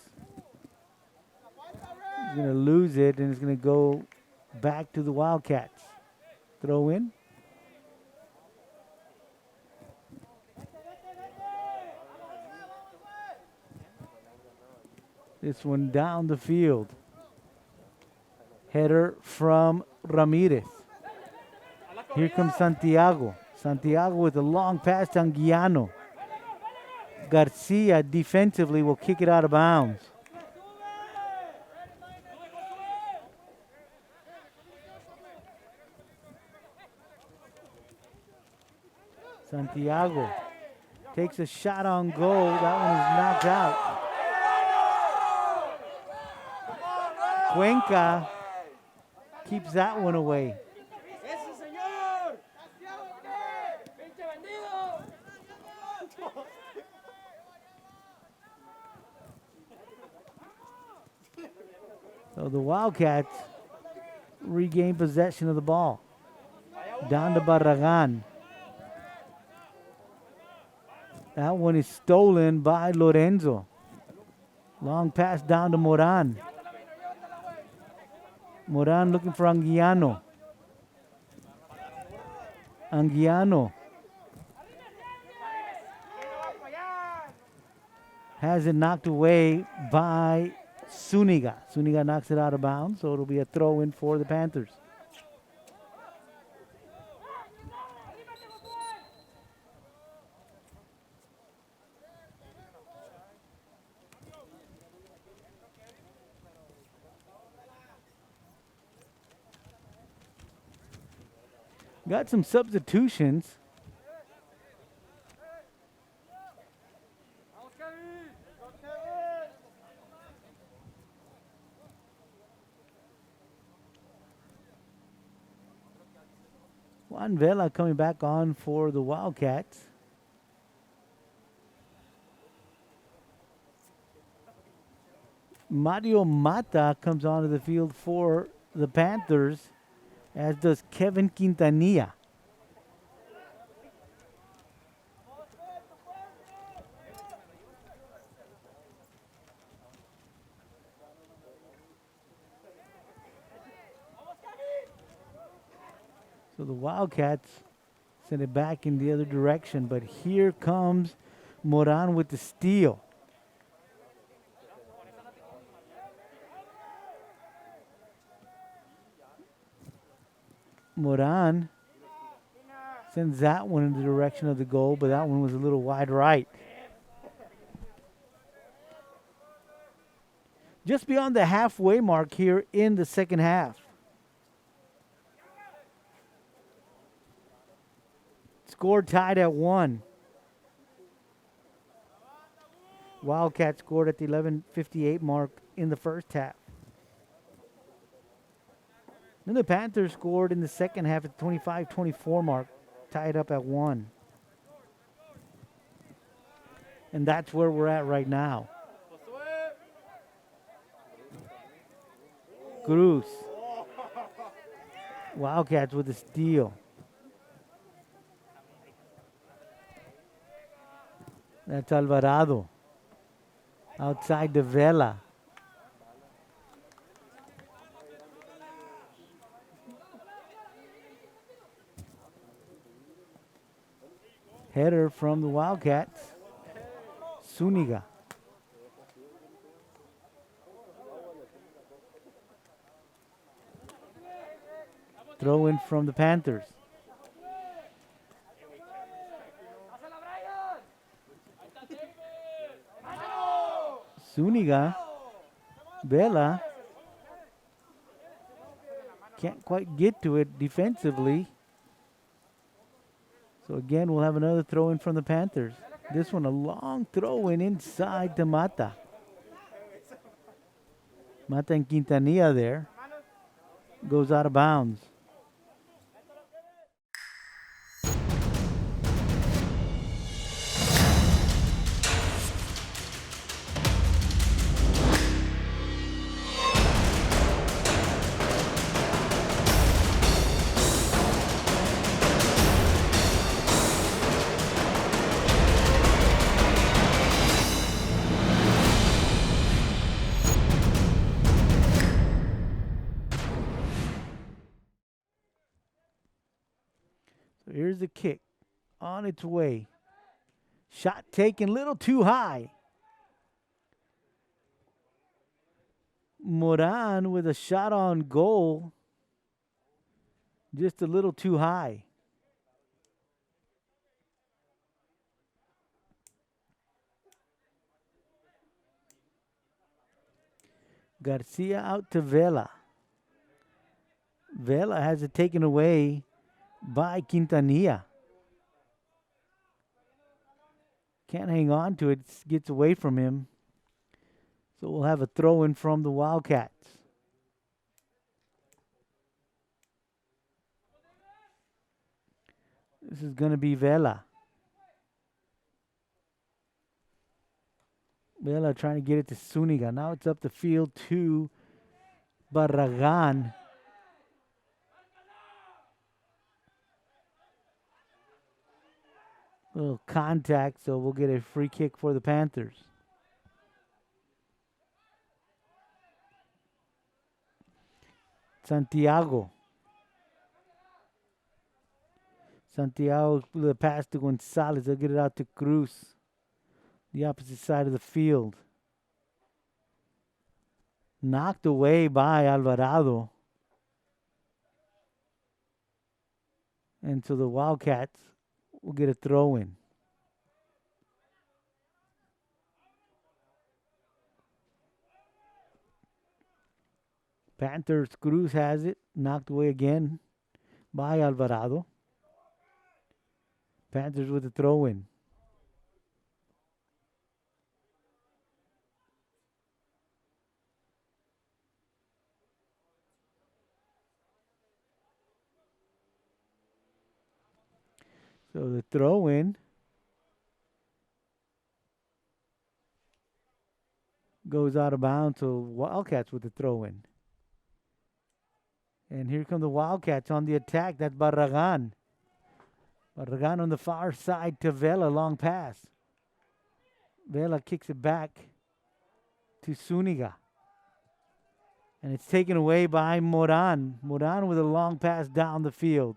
He's going to lose it, and it's going to go back to the Wildcats. Throw in. This one down the field. Header from Ramirez. Here comes Santiago. Santiago with a long pass to Anguiano. Garcia defensively will kick it out of bounds. Santiago takes a shot on goal. That one is knocked out. Cuenca keeps that one away. So the Wildcats regain possession of the ball. Down to Barragan. That one is stolen by Lorenzo. Long pass down to Moran. Moran looking for Anguiano. Anguiano has it knocked away by Zuniga. Zuniga knocks it out of bounds, so it'll be a throw in for the Panthers. Got some substitutions. Juan Vela coming back on for the Wildcats. Mario Mata comes onto the field for the Panthers, as does Kevin Quintanilla. So the Wildcats send it back in the other direction, but here comes Moran with the steal. Moran sends that one in the direction of the goal, but that one was a little wide right. Just beyond the halfway mark here in the second half. Score tied at 1. Wildcats scored at the 11:58 mark in the first half. Then the Panthers scored in the second half at the 25-24 mark, tied up at 1. And that's where we're at right now. Cruz. Wildcats with a steal. That's Alvarado. Outside the Vela. Header from the Wildcats. Zuniga. Throw in from the Panthers. Zuniga. Vela. Can't quite get to it defensively. So again, we'll have another throw in from the Panthers. This one a long throw in inside to Mata. Mata and Quintanilla there. Goes out of bounds. So here's the kick on its way. Shot taken a little too high. Moran with a shot on goal. Just a little too high. Garcia out to Vela. Vela has it taken away by Quintanilla. Can't hang on to it. Gets away from him. So we'll have a throw in from the Wildcats. This is going to be Vela. Vela trying to get it to Zuniga. Now it's up the field to Barragan. Little contact, so we'll get a free kick for the Panthers. Santiago. Santiago with a pass to Gonzalez. They'll get it out to Cruz. The opposite side of the field. Knocked away by Alvarado. And so the Wildcats will get a throw in. Panthers, Cruz has it. Knocked away again by Alvarado. Panthers with a throw in. So the throw in goes out of bounds. So Wildcats with the throw in. And here come the Wildcats on the attack. That's Barragan. Barragan on the far side to Vela. Long pass. Vela kicks it back to Zuniga. And it's taken away by Moran. Moran with a long pass down the field.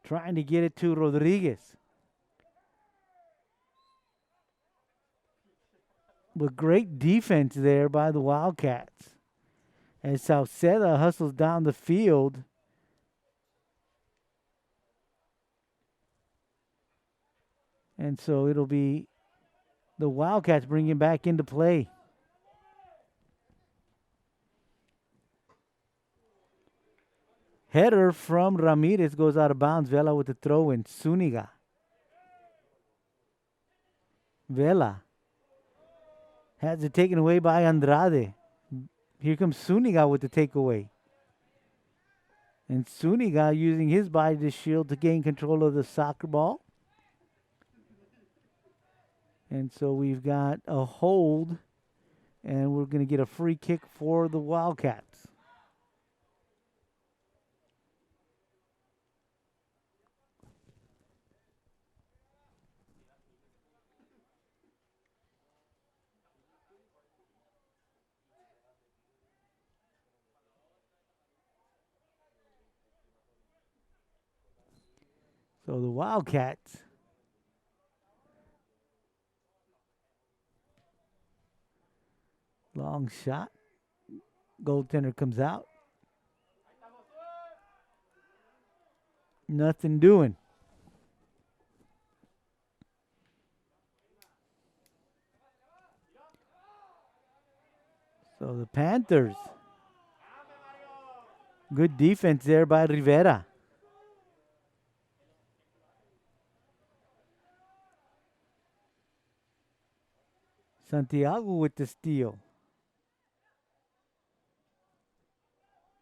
Trying to get it to Rodriguez. But great defense there by the Wildcats. As Sauceda hustles down the field. And so it'll be the Wildcats bringing back into play. Header from Ramirez goes out of bounds. Vela with the throw in. Zuniga. Vela has it taken away by Andrade. Here comes Zuniga with the takeaway. And Zuniga using his body to shield to gain control of the soccer ball. And so we've got a hold. And we're going to get a free kick for the Wildcats. So the Wildcats long shot. Goaltender comes out. Nothing doing. So the Panthers. Good defense there by Rivera. Santiago with the steal.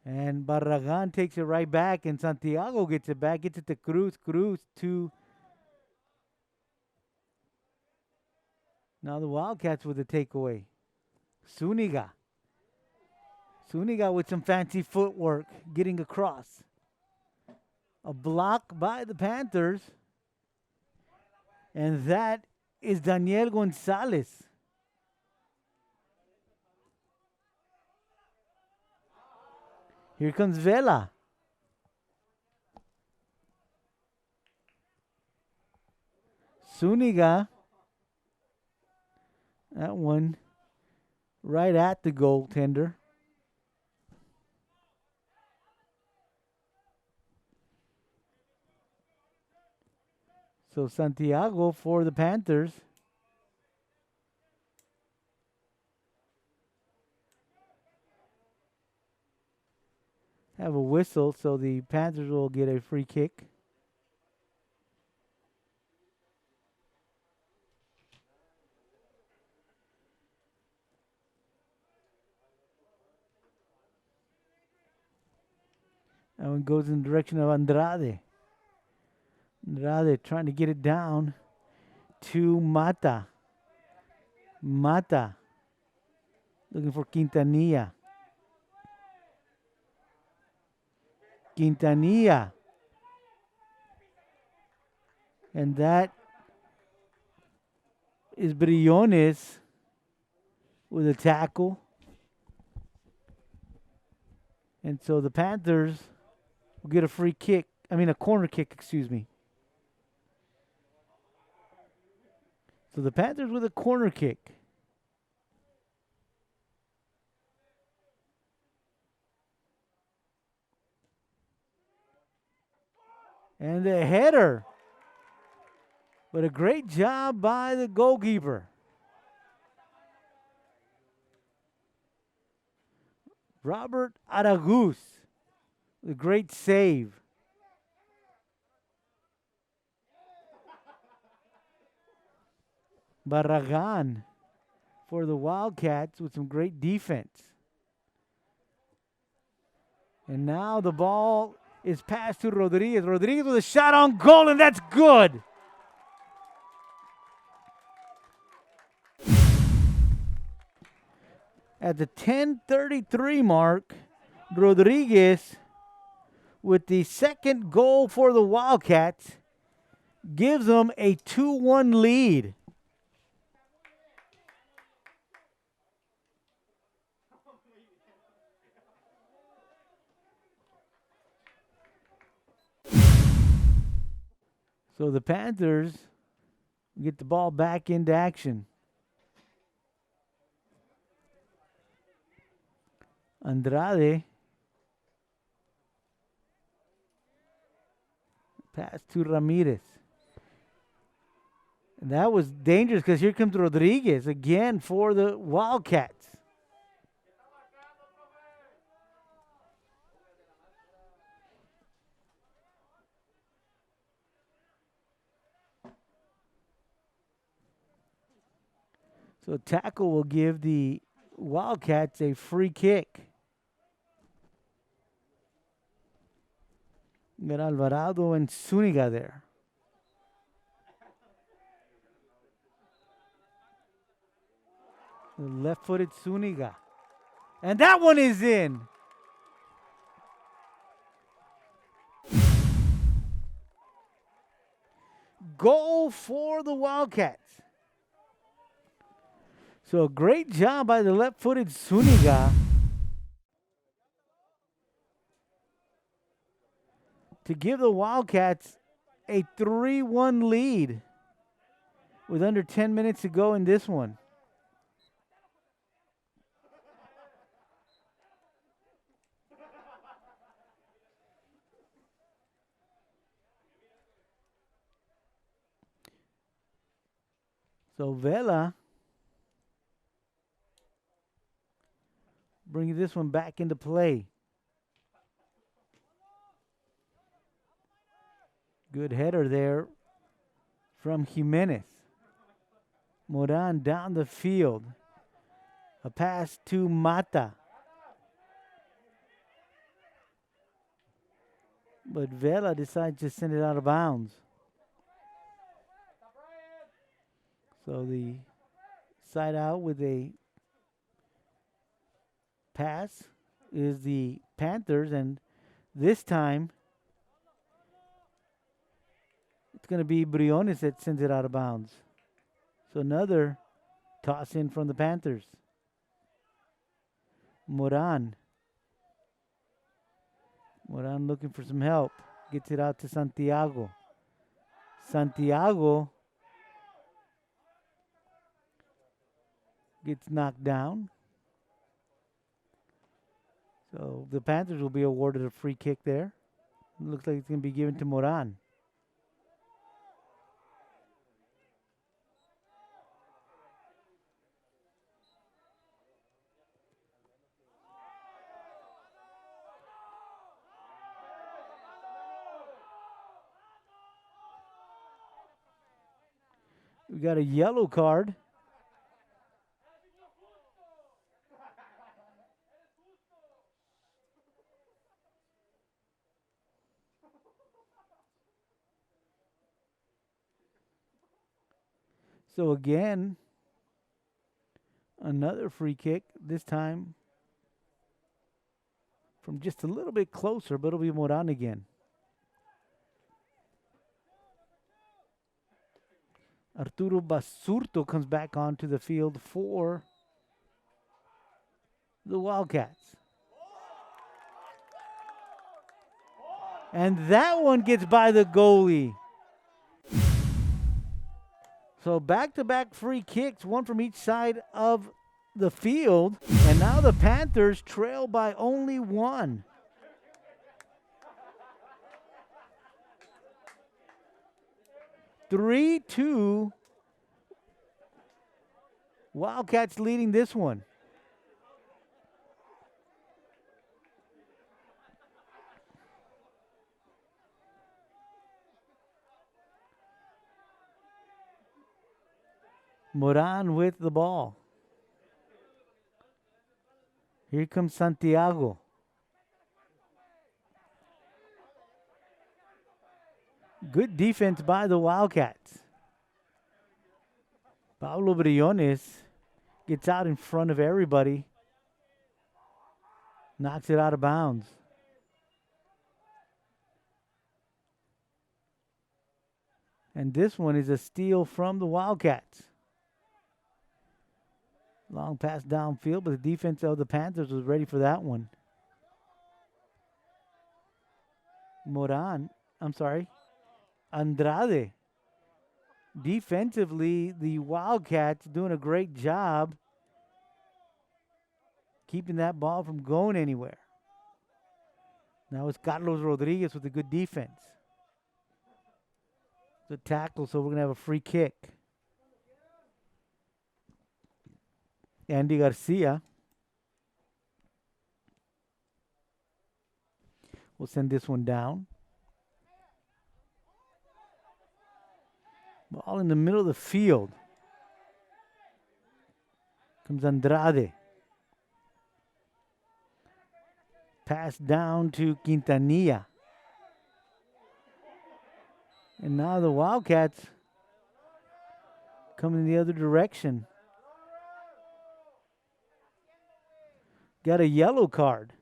And Barragan takes it right back, and Santiago gets it back, gets it to Cruz. Cruz to. Now the Wildcats with the takeaway. Zuniga. Zuniga with some fancy footwork, getting across. A block by the Panthers. And that is Daniel Gonzalez. Here comes Vela. Zuniga. That one right at the goaltender. So Santiago for the Panthers. Have a whistle, so the Panthers will get a free kick. That one goes in the direction of Andrade. Andrade trying to get it down to Mata. Mata looking for Quintanilla. Quintanilla. And that is Briones with a tackle. And so the Panthers will get a free kick. I mean, a corner kick, excuse me. So the Panthers with a corner kick. And the header. But a great job by the goalkeeper. Robert Aragus. The great save. Barragan for the Wildcats with some great defense. And now the ball is passed to Rodriguez. Rodriguez with a shot on goal, and that's good. At the 10:33 mark, Rodriguez with the second goal for the Wildcats gives them a 2-1 lead. So the Panthers get the ball back into action. Andrade. Pass to Ramirez. And that was dangerous because here comes Rodriguez again for the Wildcats. So tackle will give the Wildcats a free kick. Got Alvarado and Zuniga there. The left-footed Zuniga. And that one is in. Goal for the Wildcats. So a great job by the left-footed Zuniga to give the Wildcats a 3-1 lead with under 10 minutes to go in this one. So Vela bringing this one back into play. Good header there from Jimenez. Moran down the field. A pass to Mata. But Vela decides to send it out of bounds. So the side out with a pass is the Panthers, and this time it's going to be Briones that sends it out of bounds. So another toss in from the Panthers. Moran looking for some help. Gets it out to Santiago. Santiago gets knocked down. So the Panthers will be awarded a free kick there. It looks like it's going to be given to Moran. We got a yellow card. So again, another free kick, this time from just a little bit closer, but it'll be Moran again. Arturo Basurto comes back onto the field for the Wildcats. And that one gets by the goalie. So back-to-back free kicks, one from each side of the field. And now the Panthers trail by only one. Three, 2. Wildcats leading this one. Moran with the ball. Here comes Santiago. Good defense by the Wildcats. Pablo Briones gets out in front of everybody. Knocks it out of bounds. And this one is a steal from the Wildcats. Long pass downfield, but the defense of the Panthers was ready for that one. Andrade. Defensively, the Wildcats doing a great job keeping that ball from going anywhere. Now it's Carlos Rodriguez with a good defense. The tackle, so we're going to have a free kick. Andy Garcia will send this one down. Ball in the middle of the field. Comes Andrade. Pass down to Quintanilla. And now the Wildcats coming the other direction. Got a yellow card.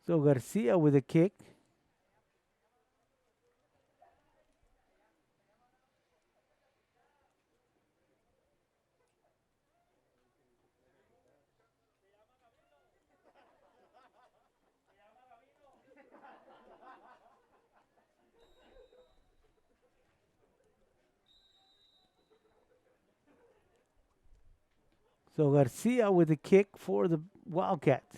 So Garcia with a kick. So Garcia with a kick for the Wildcats.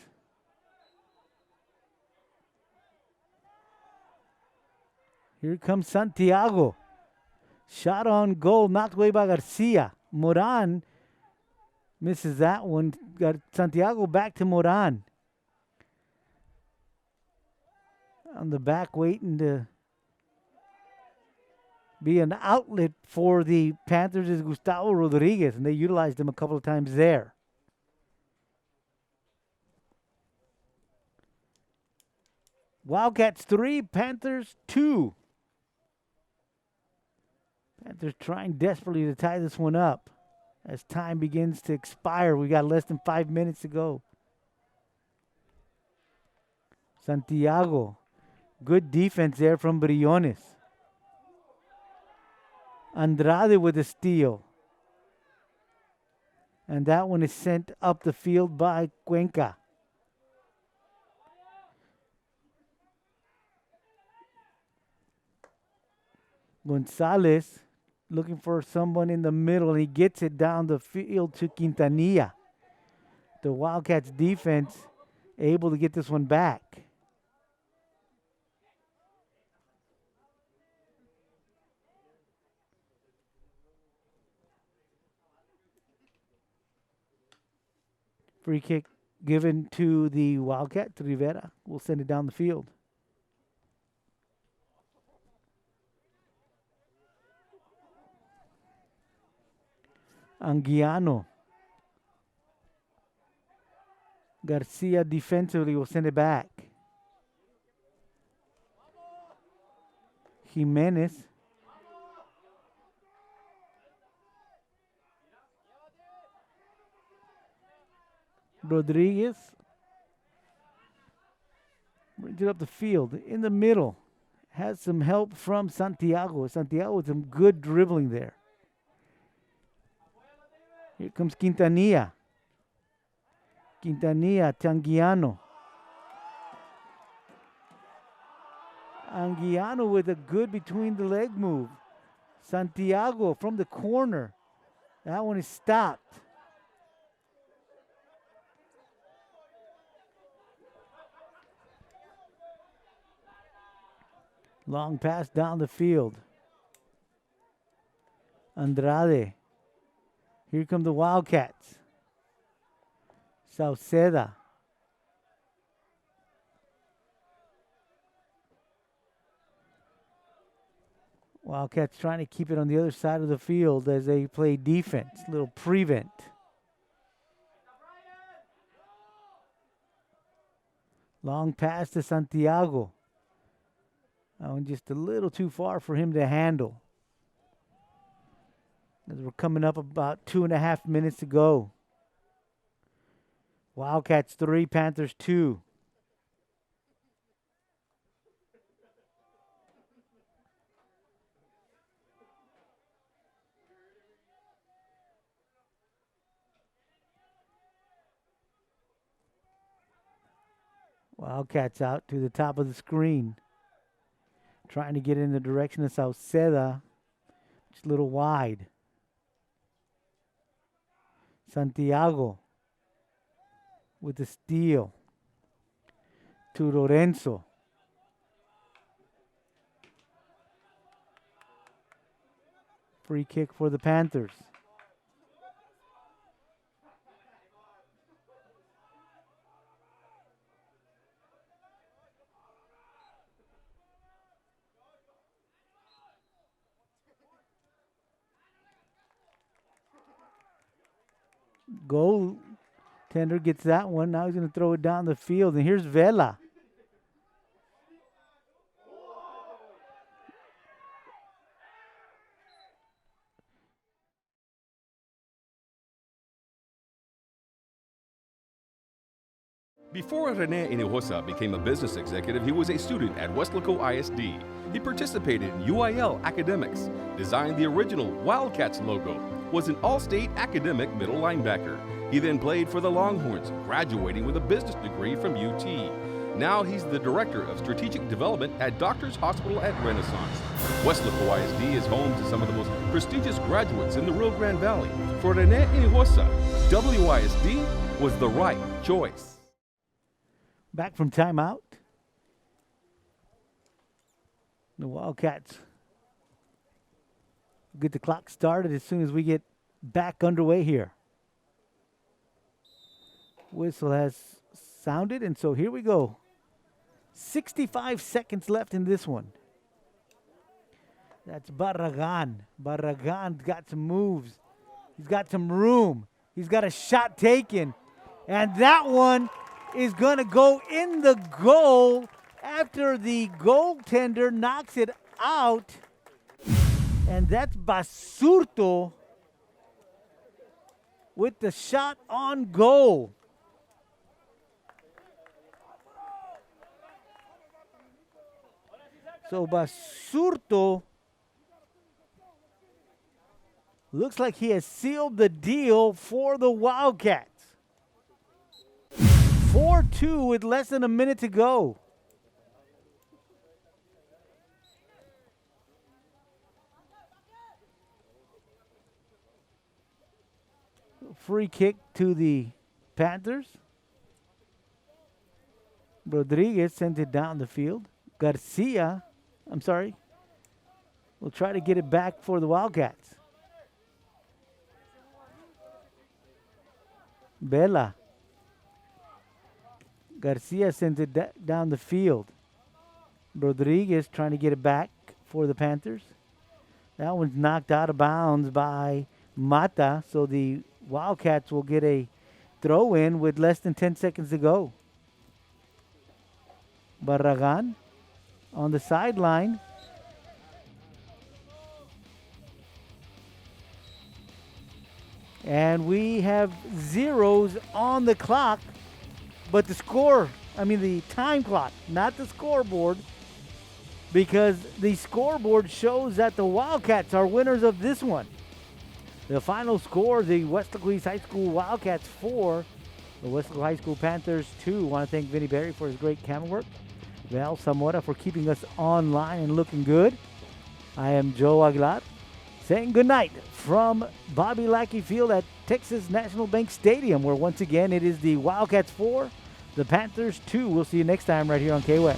Here comes Santiago. Shot on goal, knocked away by Garcia. Moran misses that one. Got Santiago back to Moran. On the back, waiting to be an outlet for the Panthers is Gustavo Rodriguez, and they utilized him a couple of times there. Wildcats 3, Panthers 2. Panthers trying desperately to tie this one up as time begins to expire. We got less than 5 minutes to go. Santiago, good defense there from Briones. Andrade with a steal. And that one is sent up the field by Cuenca. Gonzalez looking for someone in the middle. He gets it down the field to Quintanilla. The Wildcats defense able to get this one back. Free kick given to the Wildcat, to Rivera. We'll send it down the field. Anguiano. Garcia defensively will send it back. Jimenez. Rodriguez brings it up the field in the middle. Has some help from Santiago. Santiago with some good dribbling there. Here comes Quintanilla. Quintanilla, Anguiano. Anguiano with a good between the leg move. Santiago from the corner. That one is stopped. Long pass down the field. Andrade. Here come the Wildcats. Sauceda. Wildcats trying to keep it on the other side of the field as they play defense. Little prevent. Long pass to Santiago. That one just a little too far for him to handle. As we're coming up about 2.5 minutes to go. Wildcats 3, Panthers 2. Wildcats out to the top of the screen. Trying to get in the direction of Sauceda. Just a little wide. Santiago with the steal to Lorenzo. Free kick for the Panthers. Goaltender gets that one. Now he's going to throw it down the field. And here's Vela. Before Rene Hinojosa became a business executive, he was a student at Weslaco ISD. He participated in UIL academics, designed the original Wildcats logo, was an all-state academic middle linebacker. He then played for the Longhorns, graduating with a business degree from UT. Now he's the Director of Strategic Development at Doctors Hospital at Renaissance. Weslaco ISD is home to some of the most prestigious graduates in the Rio Grande Valley. For Rene Hinojosa, WISD was the right choice. Back from timeout. The Wildcats Get the clock started as soon as we get back underway here. Whistle has sounded, and so here we go. 65 seconds left in this one. That's Barragan. Barragan's got some moves. He's got some room. He's got a shot taken. And that one is going to go in the goal after the goaltender knocks it out. And that's Basurto with the shot on goal. So Basurto looks like he has sealed the deal for the Wildcats. 4-2 with less than a minute to go. Free kick to the Panthers. Rodriguez sent it down the field. Garcia, will try to get it back for the Wildcats. Bella. Garcia sent it down the field. Rodriguez trying to get it back for the Panthers. That one's knocked out of bounds by Mata, so the Wildcats will get a throw in with less than 10 seconds to go. Barragan on the sideline. And we have zeros on the clock, but the time clock, not the scoreboard, because the scoreboard shows that the Wildcats are winners of this one. The final score, the Weslaco East High School Wildcats 4, the Weslaco High School Panthers 2. Want to thank Vinny Berry for his great camera work. Val Zamora for keeping us online and looking good. I am Joe Aguilar saying good night from Bobby Lackey Field at Texas National Bank Stadium, where once again it is the Wildcats 4, the Panthers 2. We'll see you next time right here on KWEB.